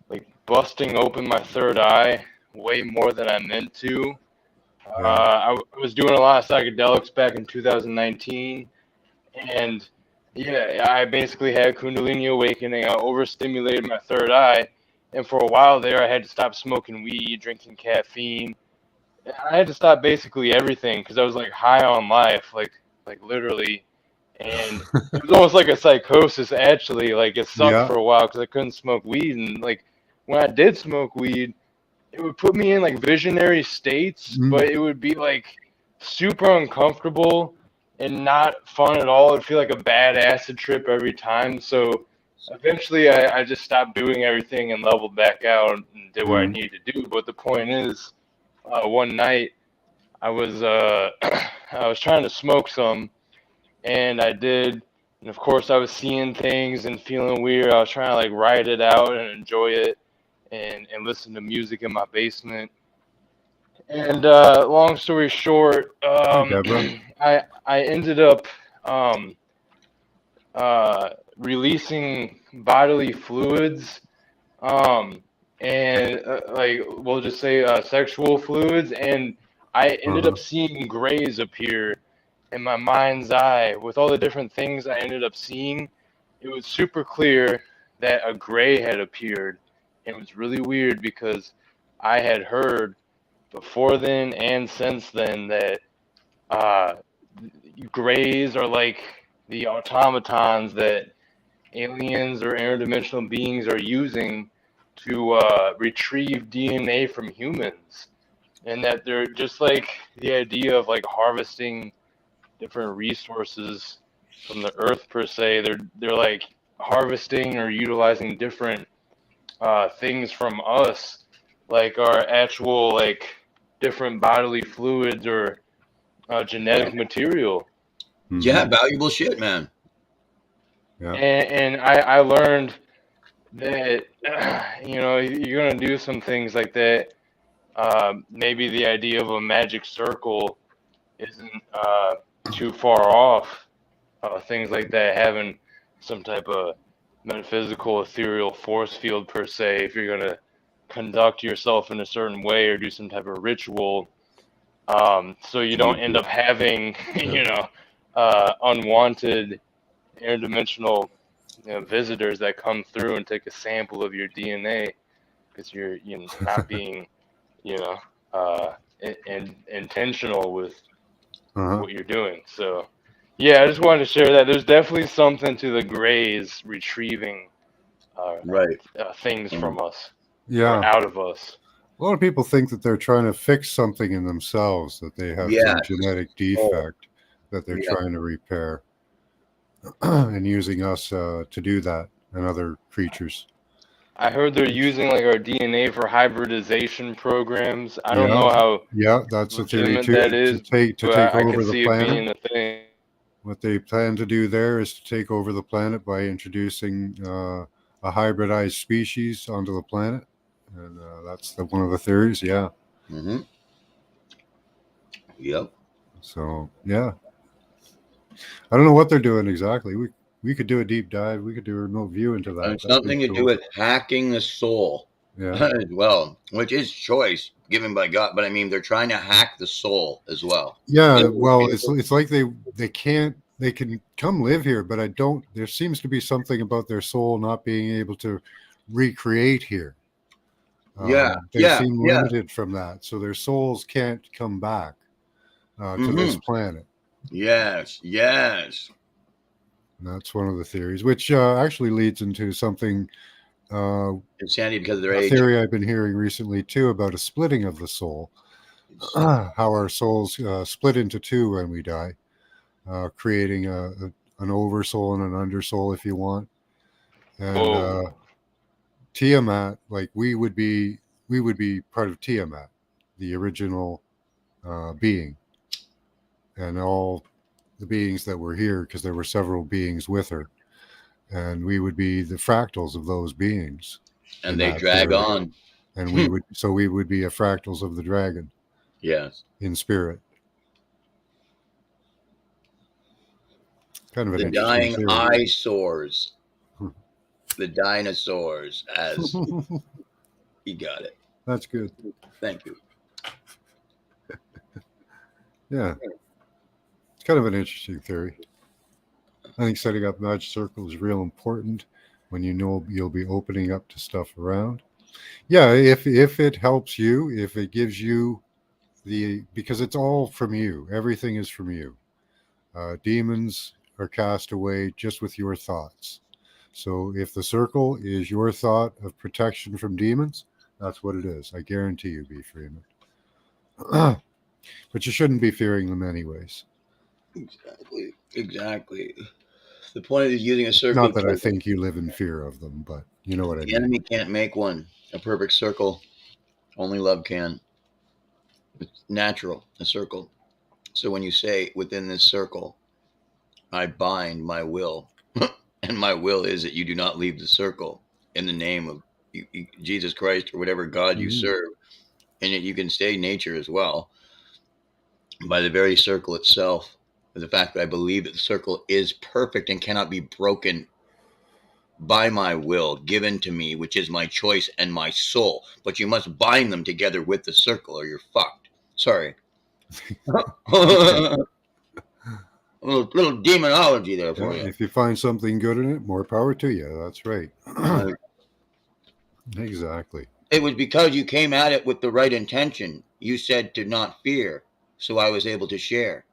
like busting open my third eye way more than I meant to. I was doing a lot of psychedelics back in 2019, and yeah, I basically had Kundalini awakening. I overstimulated my third eye, and for a while there, I had to stop smoking weed, drinking caffeine. I had to stop basically everything because I was like high on life, like literally, and it was almost like a psychosis. Actually, like it sucked for a while because I couldn't smoke weed, and like when I did smoke weed, it would put me in like visionary states, but it would be like super uncomfortable and not fun at all. It'd feel like a bad acid trip every time. So eventually I just stopped doing everything and leveled back out and did what I needed to do. But the point is, one night I was I was trying to smoke some, and I did. And of course I was seeing things and feeling weird. I was trying to like ride it out and enjoy it. And listen to music in my basement. And long story short, I ended up releasing bodily fluids um, and like we'll just say sexual fluids, and I ended Uh-huh. up seeing grays appear in my mind's eye with all the different things I ended up seeing. It was super clear that a gray had appeared. It was really weird because I had heard before then and since then that uh, grays are like the automatons that aliens or interdimensional beings are using to retrieve DNA from humans, and that they're just like the idea of like harvesting different resources from the earth per se. They're like harvesting or utilizing different things from us, like our actual like different bodily fluids or genetic material. Yeah, Hmm. valuable shit, man. Yeah. And I learned that you're gonna do some things like that. Maybe the idea of a magic circle isn't too far off. Things like that having some type of metaphysical ethereal force field per se. If you're gonna conduct yourself in a certain way or do some type of ritual, so you don't end up having Yeah. unwanted interdimensional visitors that come through and take a sample of your DNA because you're not being you know intentional with Uh-huh. what you're doing. So yeah, I just wanted to share that. There's definitely something to the Greys retrieving Right. things from us or Yeah. out of us. A lot of people think that they're trying to fix something in themselves, that they have some Yes. genetic Oh, defect that they're yeah. trying to repair, and using us to do that and other creatures. I heard they're using like our DNA for hybridization programs. I don't Yeah, know how yeah, that's a theory legitimate too. that To is, take but I could over the see it planet. being a thing. What they plan to do there is to take over the planet by introducing a hybridized species onto the planet, and that's one of the theories. Yeah. Mm-hmm. Yep. So yeah, I don't know what they're doing exactly. We could do a deep dive. We could do a remote view into that. And That'd be something to do cool. with hacking the soul Yeah. as well, which is choice given by God. But I mean, they're trying to hack the soul as well. Yeah. Isn't it Well, beautiful? it's like they can't they can come live here, but I don't. There seems to be something about their soul not being able to recreate here. Yeah. They Yeah. seem Yeah. limited from that, so their souls can't come back to this Mm-hmm. planet. Yes. Yes. And that's one of the theories, which actually leads into something, uh, Insanity because of their a age. theory I've been hearing recently too, about a splitting of the soul. How our souls split into two when we die, creating an oversoul and an undersoul, if you want. And Whoa. Tiamat, like we would be part of Tiamat, the original being, and all the beings that were here, because there were several beings with her, and we would be the fractals of those beings in And they that drag theory. on. And we would be a fractals of the dragon Yes. in spirit. Kind of an The interesting dying theory. eyesores. The dinosaurs, as he got it. That's good. Thank you. Yeah, it's kind of an interesting theory. I think setting up magic circles is real important when you know you'll be opening up to stuff around. Yeah, if it helps you, if it gives you because it's all from you. Everything is from you. Demons are cast away just with your thoughts. So if the circle is your thought of protection from demons, that's what it is. I guarantee you, B. Freeman. But you shouldn't be fearing them anyways. Exactly. Exactly. The point is using a circle Not that I because think you live in fear of them, but you know what I the mean. enemy can't make one. A perfect circle. Only love can. It's natural, a circle. So when you say within this circle, I bind my will, and my will is that you do not leave the circle in the name of Jesus Christ or whatever God you Mhm. serve. And yet you can stay nature as well by the very circle itself. The fact that I believe that the circle is perfect and cannot be broken. by my will given to me, which is my choice and my soul. But you must bind them together with the circle or you're fucked. Sorry. Okay. little demonology there Yeah, for you. if you find something good in it, more power to you. That's right. Exactly. It was because you came at it with the right intention. You said to not fear, so I was able to share.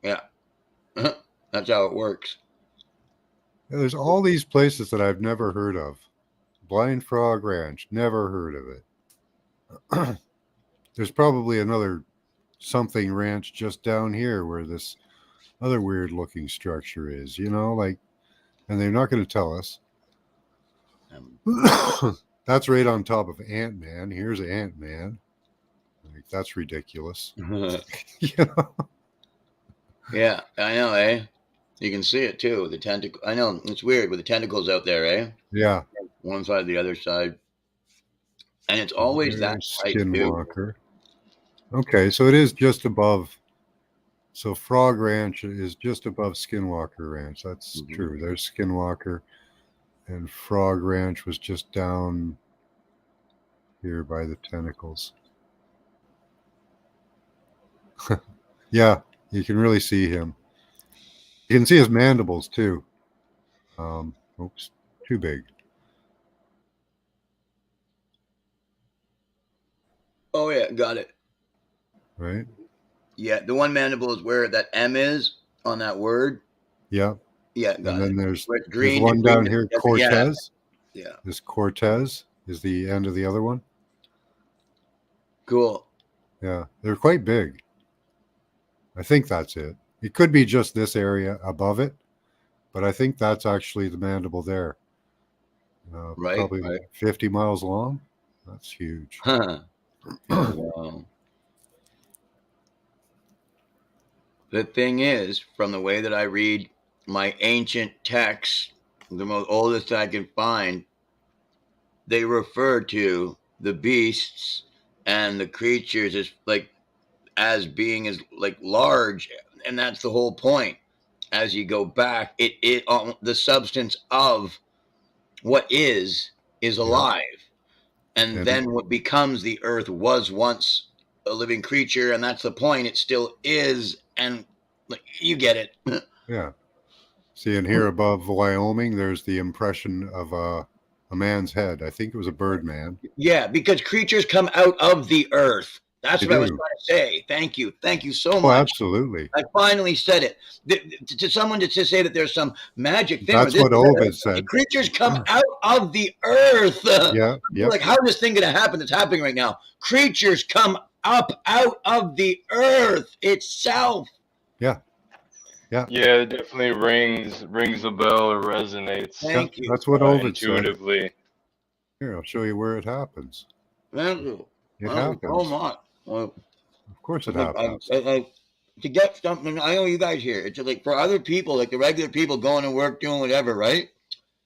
Yeah. That's how it works. Yeah, there's all these places that I've never heard of. Blind Frog Ranch, never heard of it. There's probably another something ranch just down here where this other weird looking structure is, like, and they're not going to tell us. That's right on top of Ant-Man. Here's Ant-Man. Like, that's ridiculous. you know? Yeah, I know, eh? You can see it too. The tentacle. I know it's weird with the tentacles out there, eh? Yeah. One side, the other side, and it's always that There's tight too. Skinwalker. Okay, so it is just above. So Frog Ranch is just above Skinwalker Ranch. That's true. There's Skinwalker, and Frog Ranch was just down here by the tentacles. Yeah, you can really see him. You can see his mandibles too. Oops, too big. Oh yeah, got it. Right? Yeah, the one mandible is where that M is on that word. Yeah. Yeah, And got then it. there's Green, one green, down here, yeah, Cortez. yeah. This Cortez is the end of the other one. Cool. Yeah, they're quite big. I think that's it. It could be just this area above it, but I think that's actually the mandible there. Right. Probably 50 miles long. That's huge. Huh. Yeah, wow. The thing is, from the way that I read my ancient texts, the most oldest I can find, they refer to the beasts and the creatures as being as like large, and that's the whole point. As you go back, the substance of what is Yeah. alive, and And then what becomes the earth was once a living creature, and that's the point. It still is, and like you get it. yeah. See, and here above Wyoming, there's the impression of a man's head. I think it was a bird man. Yeah, because creatures come out of the earth. That's They what I was do. trying to say. Thank you. Thank you so Oh, much. absolutely. I finally said it. To someone to say that there's some magic thing. That's what Ovid said. Creatures come out of the earth. Yeah. Yep. Like, how is this thing going to happen that's happening right now? Creatures come up out of the earth itself. Yeah. Yeah. Yeah, it definitely rings a bell or resonates. Thank you. That's what Ovid said. Intuitively. Here, I'll show you where it happens. Thank you. It happens. happens. So much. Of course it happens. To get something, I know you guys here. It's like for other people, like the regular people going to work, doing whatever, right?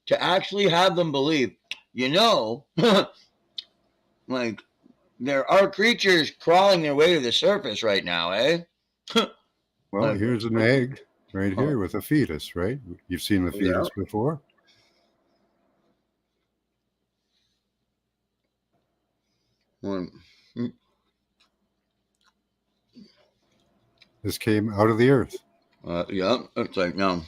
To actually have them believe, like there are creatures crawling their way to the surface right now, eh? Well, here's an egg right here with a fetus, right? You've seen the fetus before. This came out of the earth. Yeah, it's like no.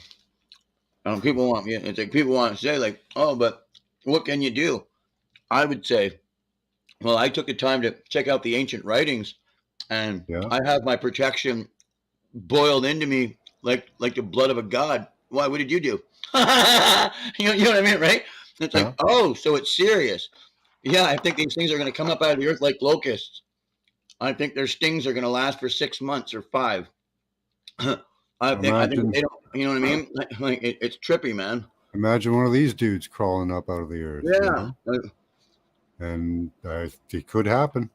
People want it's like people want to say like, oh, but what can you do? I would say, well, I took the time to check out the ancient writings, and I have my protection boiled into me like the blood of a god. Why? What did you do? you know what I mean, right? It's like, oh, so it's serious. Yeah, I think these things are going to come up out of the earth like locusts. I think their stings are going to last for 6 months or 5. I think they don't. You know what I mean? Like it's trippy, man. Imagine one of these dudes crawling up out of the earth. Yeah, and it could happen.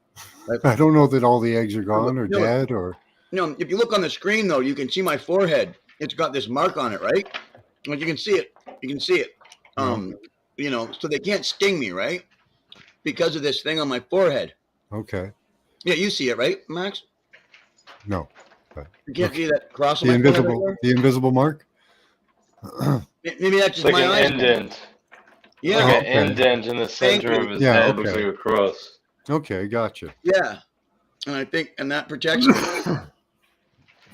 I don't know that all the eggs are gone or dead or. If you look on the screen though, you can see my forehead. It's got this mark on it, right? Like you can see it. You can see it. So they can't sting me, right? Because of this thing on my forehead. Okay. Yeah, you see it, right, Max? No. You can't see that cross on the my invisible, forehead right the invisible mark. Maybe that's just Like my an eyes. indent. Yeah. Like an Okay. indent in the Thank center you. of his Yeah, head. Looks okay. like a cross. Okay, gotcha. Yeah. And I think, and that protects me.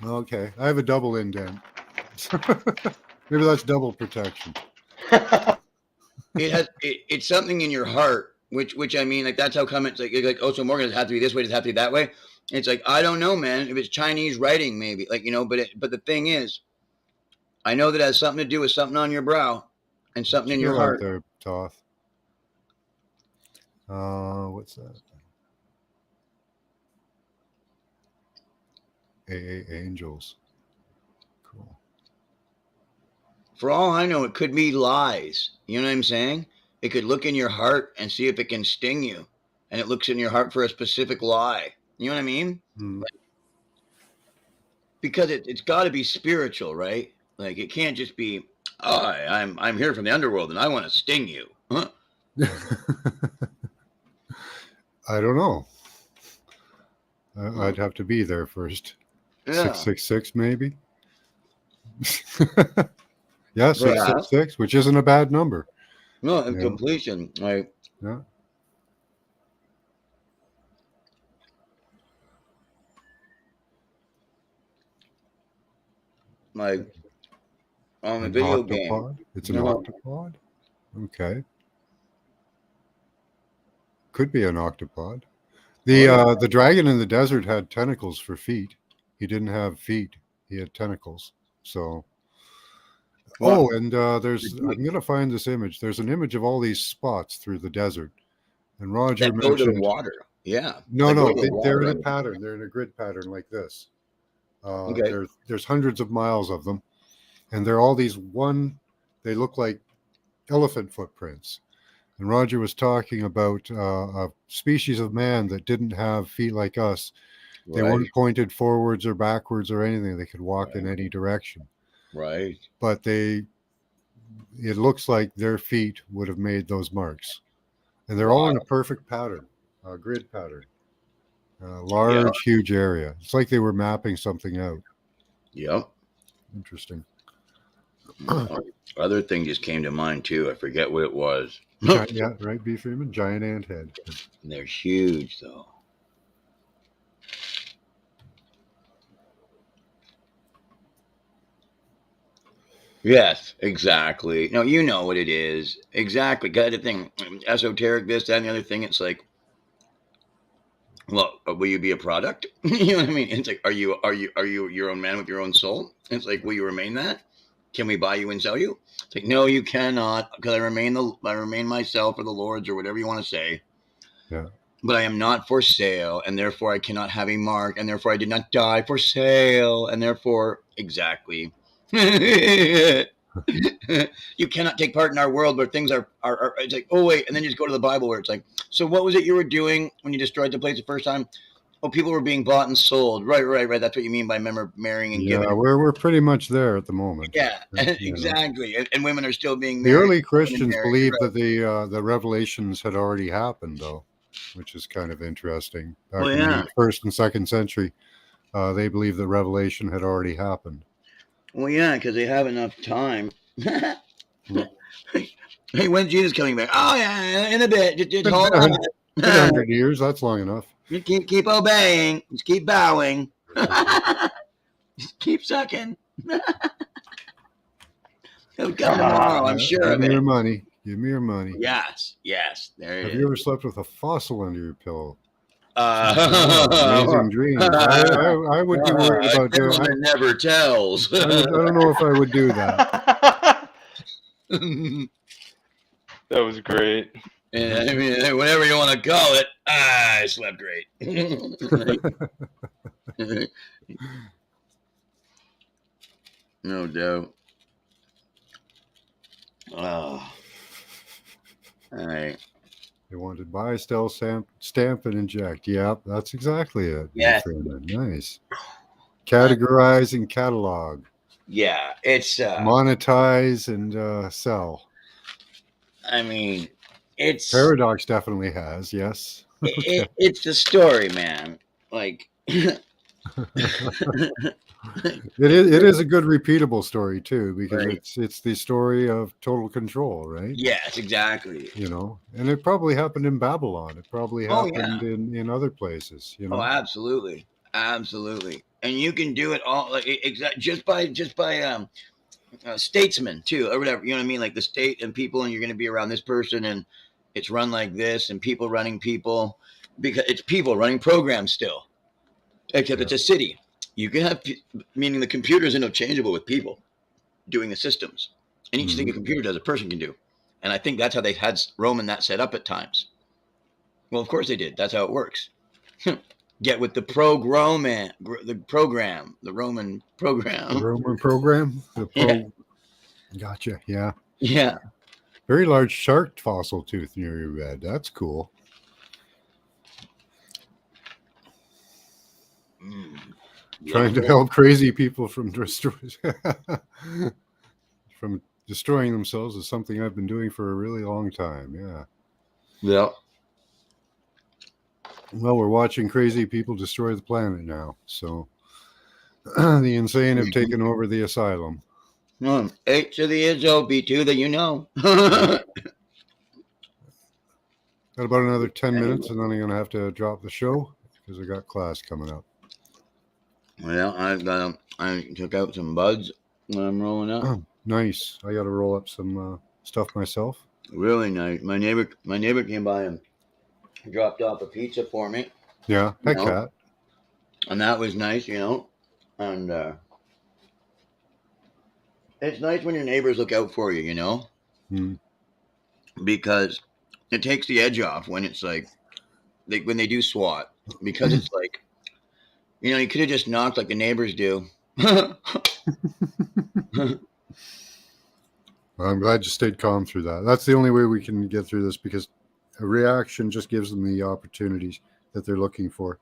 Okay, I have a double indent. Maybe that's double protection. It's something in your heart, which I mean, like that's how come it's like oh, so Morgan, does it have to be this way? Does it have to be that way? It's like I don't know, man. If it's Chinese writing, maybe like but the thing is, I know that it has something to do with something on your brow and something in your Chill out heart. there, Toth. What's that? AA Angels. Cool. For all I know, it could be lies. You know what I'm saying? It could look in your heart and see if it can sting you, and it looks in your heart for a specific lie. You know what I mean? Hmm. Because it's got to be spiritual, right? Like it can't just be, oh, I'm here from the underworld and I want to sting you. Huh? I don't know. I'd have to be there first. Yeah. 666 maybe. Yeah, Perhaps. 666, which isn't a bad number. No, in Yeah. completion. Like Yeah. on a An video game. octopod. It's an No. octopod. Okay. Could be an octopod. The dragon in the desert had tentacles for feet. He didn't have feet. He had tentacles. So Well, and I'm gonna find this image. There's an image of all these spots through the desert. And Roger that go to the mentioned water. Yeah. no, That go no, to the they're in water. a pattern. They're in a grid pattern like this. Okay. There's hundreds of miles of them, and they're all these one. They look like elephant footprints. And Roger was talking about a species of man that didn't have feet like us. They Right. weren't pointed forwards or backwards or anything. They could walk in any direction. Right. But it looks like their feet would have made those marks. And they're all in a perfect pattern, a grid pattern. Large, huge area. It's like they were mapping something out. Yep. Interesting. Other thing just came to mind too. I forget what it was. Yeah, right, B. Freeman? Giant ant head. They're huge though. Yes, exactly. No, you know what it is. Exactly. Got the thing. Esoteric, this, that, and the other thing. It's like, well, will you be a product? You know what I mean? It's like, are you your own man with your own soul? It's like, will you remain that? Can we buy you and sell you? It's like, no, you cannot, because I remain myself or the Lord's or whatever you want to say. Yeah. But I am not for sale, and therefore I cannot have a mark, and therefore I did not die for sale, and therefore exactly. You cannot take part in our world where things are it's like, oh wait, and then you just go to the Bible where it's like, so what was it you were doing when you destroyed the place the first time? Oh, people were being bought and sold. Right. That's what you mean by marrying and giving. Yeah, we're pretty much there at the moment. Yeah, You know. exactly. And women are still being The married. early Christians married, believed right. that the revelations had already happened, though, which is kind of interesting. Back Well, in yeah. the first and second century, they believed the revelation had already happened. Well, yeah, because they have enough time. Hey, when's Jesus coming back? Oh, yeah, in a bit. Just hold on. 100 years, that's long enough. You keep obeying. Just keep bowing. Just keep sucking. He'll come tomorrow, I'm sure Give of me it. your money. Give me your money. Yes. There it Have is. you ever slept with a fossil under your pillow? Amazing dreams. I would be worried about doing. Gentleman never tells. I don't know if I would do that. That was great. Yeah, I mean, whatever you want to call it, I slept great. No doubt. Oh. All right. They wanted buy, sell, stamp, and inject. Yep, that's exactly it. Yes. Nice. Categorize and catalog. Yeah, it's monetize and sell. I mean, it's Paradox definitely has, yes. It's the story, man. Like It is a good repeatable story too, because Right. it's the story of total control, right? Yes, exactly. You know, and it probably happened in Babylon. It probably Oh yeah. happened in other places. You Oh, know. absolutely, absolutely. And you can do it all like exact just by statesmen too, or whatever. You know what I mean? Like the state and people, and you're going to be around this person, and it's run like this, and people running people, because it's people running programs still, except Yeah. it's a city. You can have, meaning the computer is interchangeable with people doing the systems, and each thing a Mhm. computer does, a person can do. And I think that's how they had Roman that set up at times. Well, of course they did. That's how it works. Get with the the Roman The program. Roman program, the Yeah, pro. Gotcha. Yeah. yeah. Very large shark fossil tooth near your bed. That's cool. Mm. Trying to Lovely. help crazy people from from destroying themselves is something I've been doing for a really long time. Yeah. Yeah. Well, we're watching crazy people destroy the planet now. So the insane have taken over the asylum. H to the is O, B to the you know. Got about another 10 minutes, Anyway. and then I'm going to have to drop the show because I got class coming up. Well, I took out some buds when I'm rolling up. Nice. I got to roll up some stuff myself. Really nice. My neighbor came by and dropped off a pizza for me. Yeah. You Hi, know, Cat. and that was nice, you know. And it's nice when your neighbors look out for you, you know, Hmm. because it takes the edge off when it's like when they do SWAT, because it's like, you know, you could have just knocked like the neighbors do. Well, I'm glad you stayed calm through that. That's the only way we can get through this because a reaction just gives them the opportunities that they're looking for.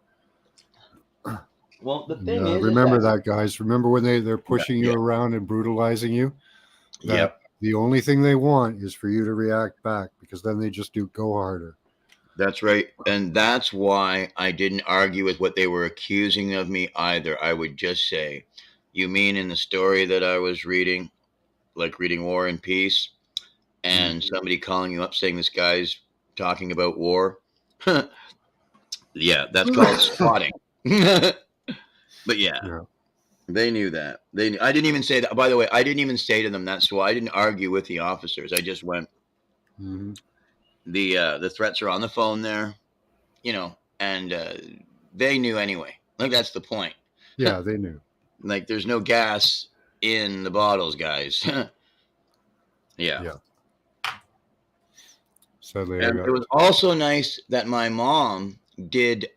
Well, the And, thing is remember that that, guys. Remember when they're pushing you yeah, around and brutalizing you? That yep, the only thing they want is for you to react back because then they just do go harder. that's right, and that's why I didn't argue with what they were accusing of me either. I would just say, "You mean in the story that I was reading, like reading War and Peace, Mm. and somebody calling you up saying this guy's talking about war?" Yeah, that's called squatting. But yeah, Yeah. they knew that. They knew. I didn't even say that. By the way, I didn't even say to them that's why I didn't argue with the officers. I just went, Hmm. the threats are on the phone there, you know, and they knew anyway. Like that's the point. Yeah, they knew. Like there's no gas in the bottles, guys. Yeah. Yeah. Sadly, I And it got. was also nice that my mom did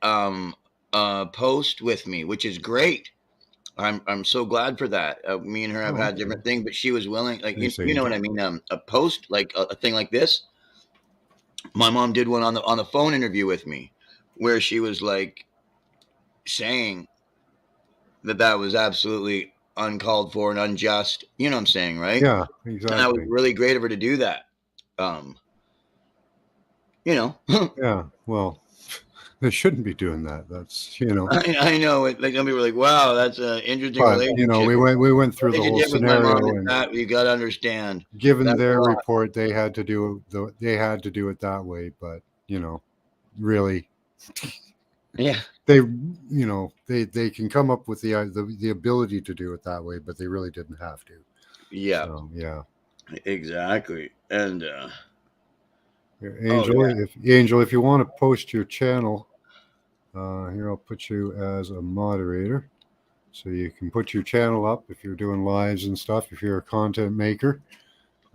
post with me, which is great. I'm so glad for that. Me and her have Oh, had okay. different things, but she was willing. Like Thanks, you know what Angel. I mean. A post like a thing like this. My mom did one on the phone interview with me, where she was like saying that was absolutely uncalled for and unjust. You know what I'm saying, right? Yeah, And that was exactly. really great of her to do that. Um, you know, Yeah. Well, they shouldn't be doing that. That's I know it. Like some people are like, "Wow, that's an interesting But relationship." we went through What the you whole did with my mom scenario, is and that you got to understand. given That's a their lot. report, they had to do it that way. But really, Yeah, they can come up with the ability to do it that way, but they really didn't have to. yeah, So yeah. exactly. And oh Angel, if you want to post your channel, here I'll put you as a moderator, so you can put your channel up if you're doing lives and stuff. If you're a content maker,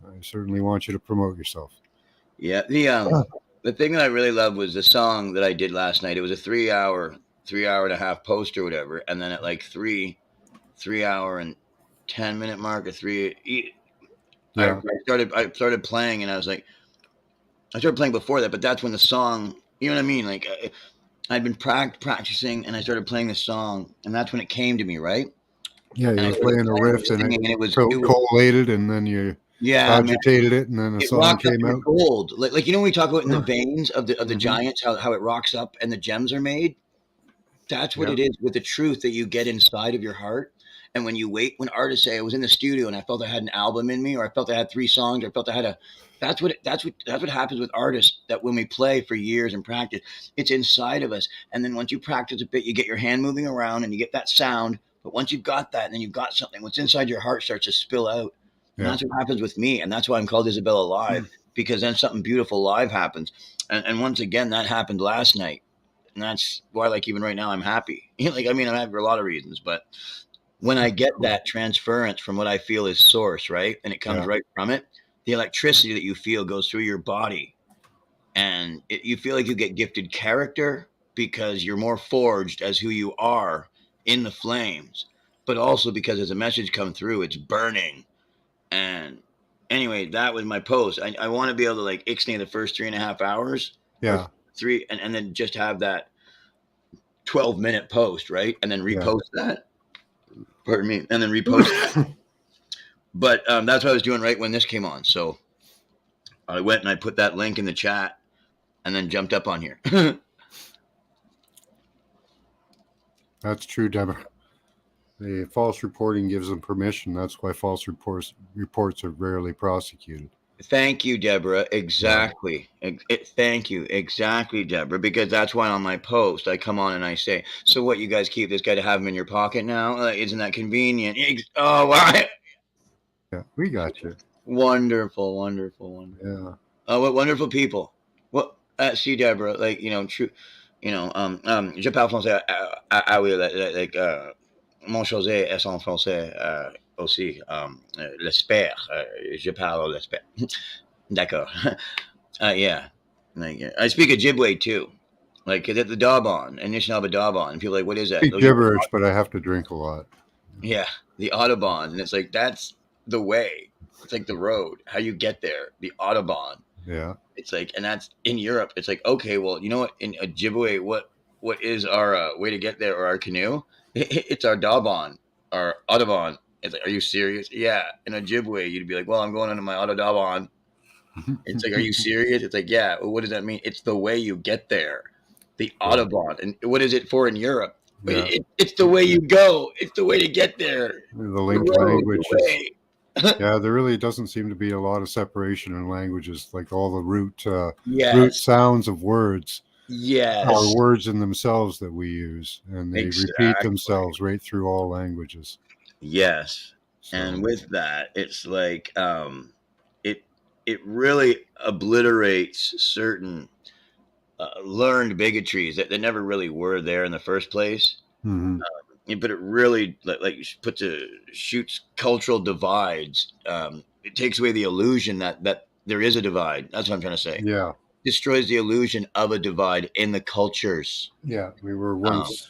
I certainly want you to promote yourself. yeah, the thing that I really loved was the song that I did last night. It was a 3 hour and a half post or whatever, and then at like 3 hour and 10 minute mark or Yeah, I started playing, and I was like, I started playing before that, but that's when the song, you know what I mean? Like I'd been practicing, and I started playing the song, and that's when it came to me, right? yeah. You And I were started playing a playing riff, and and it singing, and it was collated, and then you yeah, man. agitated it, and then the It song rocked up came your out. gold, like you know when we talk about in the veins of the Hmm. giants, how it rocks up and the gems are made. That's what Yeah. it is with the truth that you get inside of your heart. And when you wait, when artists say I was in the studio and I felt I had an album in me, or I felt I had 3 songs, or I felt I had a, that's what happens with artists. That when we play for years and practice, it's inside of us. And then once you practice a bit, you get your hand moving around and you get that sound. But once you've got that, and then you've got something, what's inside your heart starts to spill out. And Yeah. that's what happens with me. And that's why I'm called Isabella Live, because then something beautiful live happens. And once again, that happened last night. And that's why, like, even right now, I'm happy. Like, I mean, I'm happy for a lot of reasons, but when I get that transference from what I feel is source, right, and it comes Yeah. right from it, the electricity that you feel goes through your body, and you feel like you get gifted character because you're more forged as who you are in the flames, but also because as a message come through, it's burning. And anyway, that was my post. I want to be able to like ixnay the first 3.5 hours, or Yeah. three, and then just have that 12-minute post, right? And then Yeah. repost that. Pardon me. And then repost that. But that's what I was doing right when this came on. So I went and I put that link in the chat and then jumped up on here. That's true, Deborah. The false reporting gives them permission. That's why false reports are rarely prosecuted. Thank you, Deborah. Exactly. Thank you. Exactly, Deborah. Because that's why on my post I come on and I say, so what, you guys keep this guy to have him in your pocket now? Isn't that convenient? Oh, wow. Yeah, we got you. Wonderful, wonderful, wonderful. Yeah. Oh, what wonderful people. Well, see, Deborah, like, true, je parle français, ah oui, like, mon José est en français, aussi, l'espère, je parle l'espère. D'accord. Yeah. Like, I speak Ojibwe too. Like, the Daban, Anishinaabe Daban. And people are like, what is that? Speak Those are gibberish, but I have to drink a lot. Yeah, the Autobahn. And it's like, that's the way. It's like the road, how you get there, the Autobahn. Yeah. It's like, and that's in Europe. It's like, okay, well, you know what? In Ojibwe, what is our way to get there, or our canoe? It's our Daban, our Autobahn. It's like, are you serious? Yeah. In Ojibwe, you'd be like, well, I'm going into my Autobahn. It's like, are you serious? It's like, yeah. Well, what does that mean? It's the way you get there, the Autobahn. And what is it for in Europe? Yeah. It's the way you go. It's the way to get there. The The linked road, language the is, way. yeah, there really doesn't seem to be a lot of separation in languages. Like all the root Yes. sounds of words Yes. are words in themselves that we use, and they repeat Exactly. themselves right through all languages. Yes. So, And with that, it's like it really obliterates certain learned bigotries that never really were there in the first place. mhm. But it really shoots cultural divides. It takes away the illusion that there is a divide. That's what I'm trying to say. Yeah. Destroys the illusion of a divide in the cultures. Yeah. We were once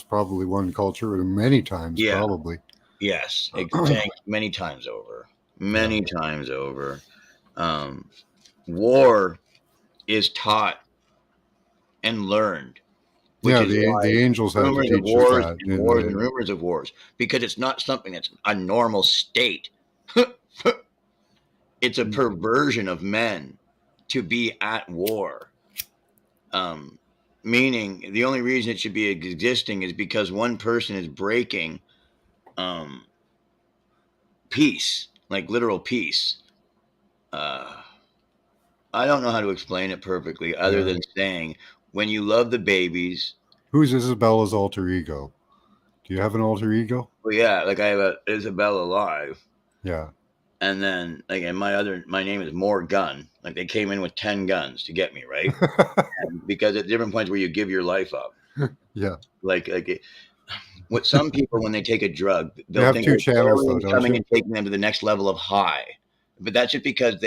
probably one culture, or many times Yeah. probably. Yes, exactly. Many times over. Many times over. War is taught and learned, which Yeah, is the why angels had to rumors of teach us wars that. and wars and rumors of wars, because it's not something that's a normal state. It's a perversion of men to be at war. Meaning the only reason it should be existing is because one person is breaking peace, like literal peace. I don't know how to explain it perfectly other than saying when you love the babies. Who's Isabella's alter ego? Do you have an alter ego? Well, yeah, like I have a Isabella Live. Yeah. And then again, my name is More Gun. Like they came in with 10 guns to get me, right? And because at different points where you give your life up. Yeah. Like what some people, when they take a drug, You they'll have think 2 channels though, aliens don't coming you? and taking them to the next level of high. But that's just because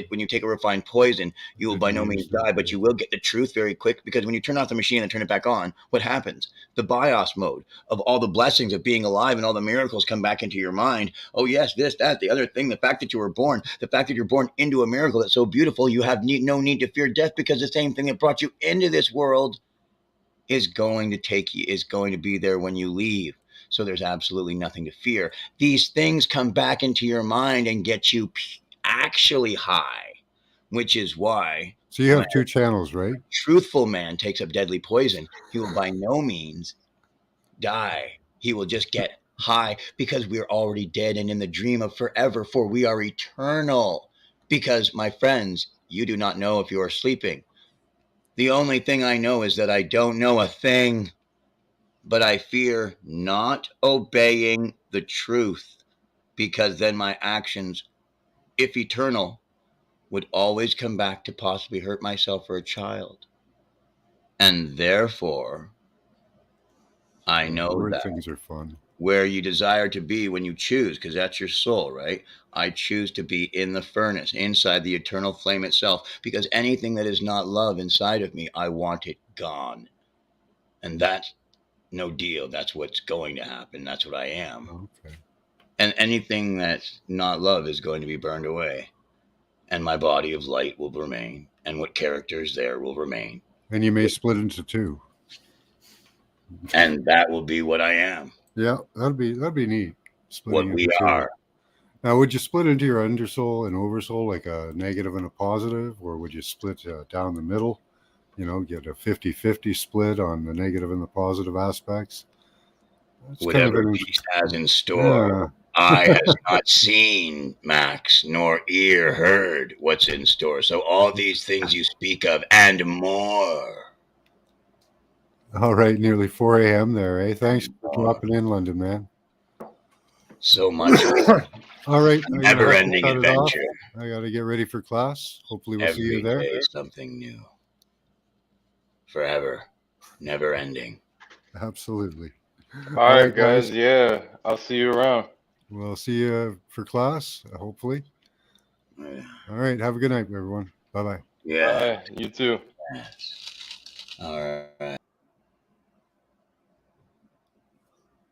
when you take a refined poison, you will by no means die, but you will get the truth very quick. Because when you turn off the machine and turn it back on, what happens? The BIOS mode of all the blessings of being alive and all the miracles come back into your mind. Oh yes, this, that, the other thing, the fact that you were born, the fact that you're born into a miracle that's so beautiful, you have no need to fear death, because the same thing that brought you into this world is going to be there when you leave. So there's absolutely nothing to fear. These things come back into your mind and get you actually high, which is why So you have two channels, right? Truthful man takes up deadly poison, he will by no means die. He will just get high because we're already dead and in the dream of forever, for we are eternal. Because, my friends, you do not know if you are sleeping. The only thing I know is that I don't know a thing, but I fear not obeying the truth, because then my actions, if eternal, would always come back to possibly hurt myself or a child. And therefore, I know Word that things are fun. where you desire to be when you choose, because that's your soul, right? I choose to be in the furnace, inside the eternal flame itself, because anything that is not love inside of me, I want it gone. And that's no deal. That's what's going to happen. That's what I am. Okay. And anything that's not love is going to be burned away. And my body of light will remain. And what characters there will remain. And you may split into two. And that will be what I am. Yeah, that'd be neat. Splitting What we into two. are. Now, would you split into your undersoul and oversoul, like a negative and a positive, or would you split down the middle? You know, get a 50-50 split on the negative and the positive aspects. That's Whatever kind of beast has in store. Yeah. Eye has not seen, Max, nor ear heard what's in store. So all these things you speak of and more. All right, nearly 4 a.m. there, eh? Thanks And for more. dropping in, London, man. So much All right, I'm gonna have to never-ending cut it off. adventure. I got to get ready for class. Hopefully, we'll see you Every there. day something new. Forever. Never ending. Absolutely. All right, guys. Yeah, I'll see you around. We'll see you for class, hopefully. Yeah. All right, have a good night, everyone. Bye-bye. Yeah. Bye. You too. Yes. All right.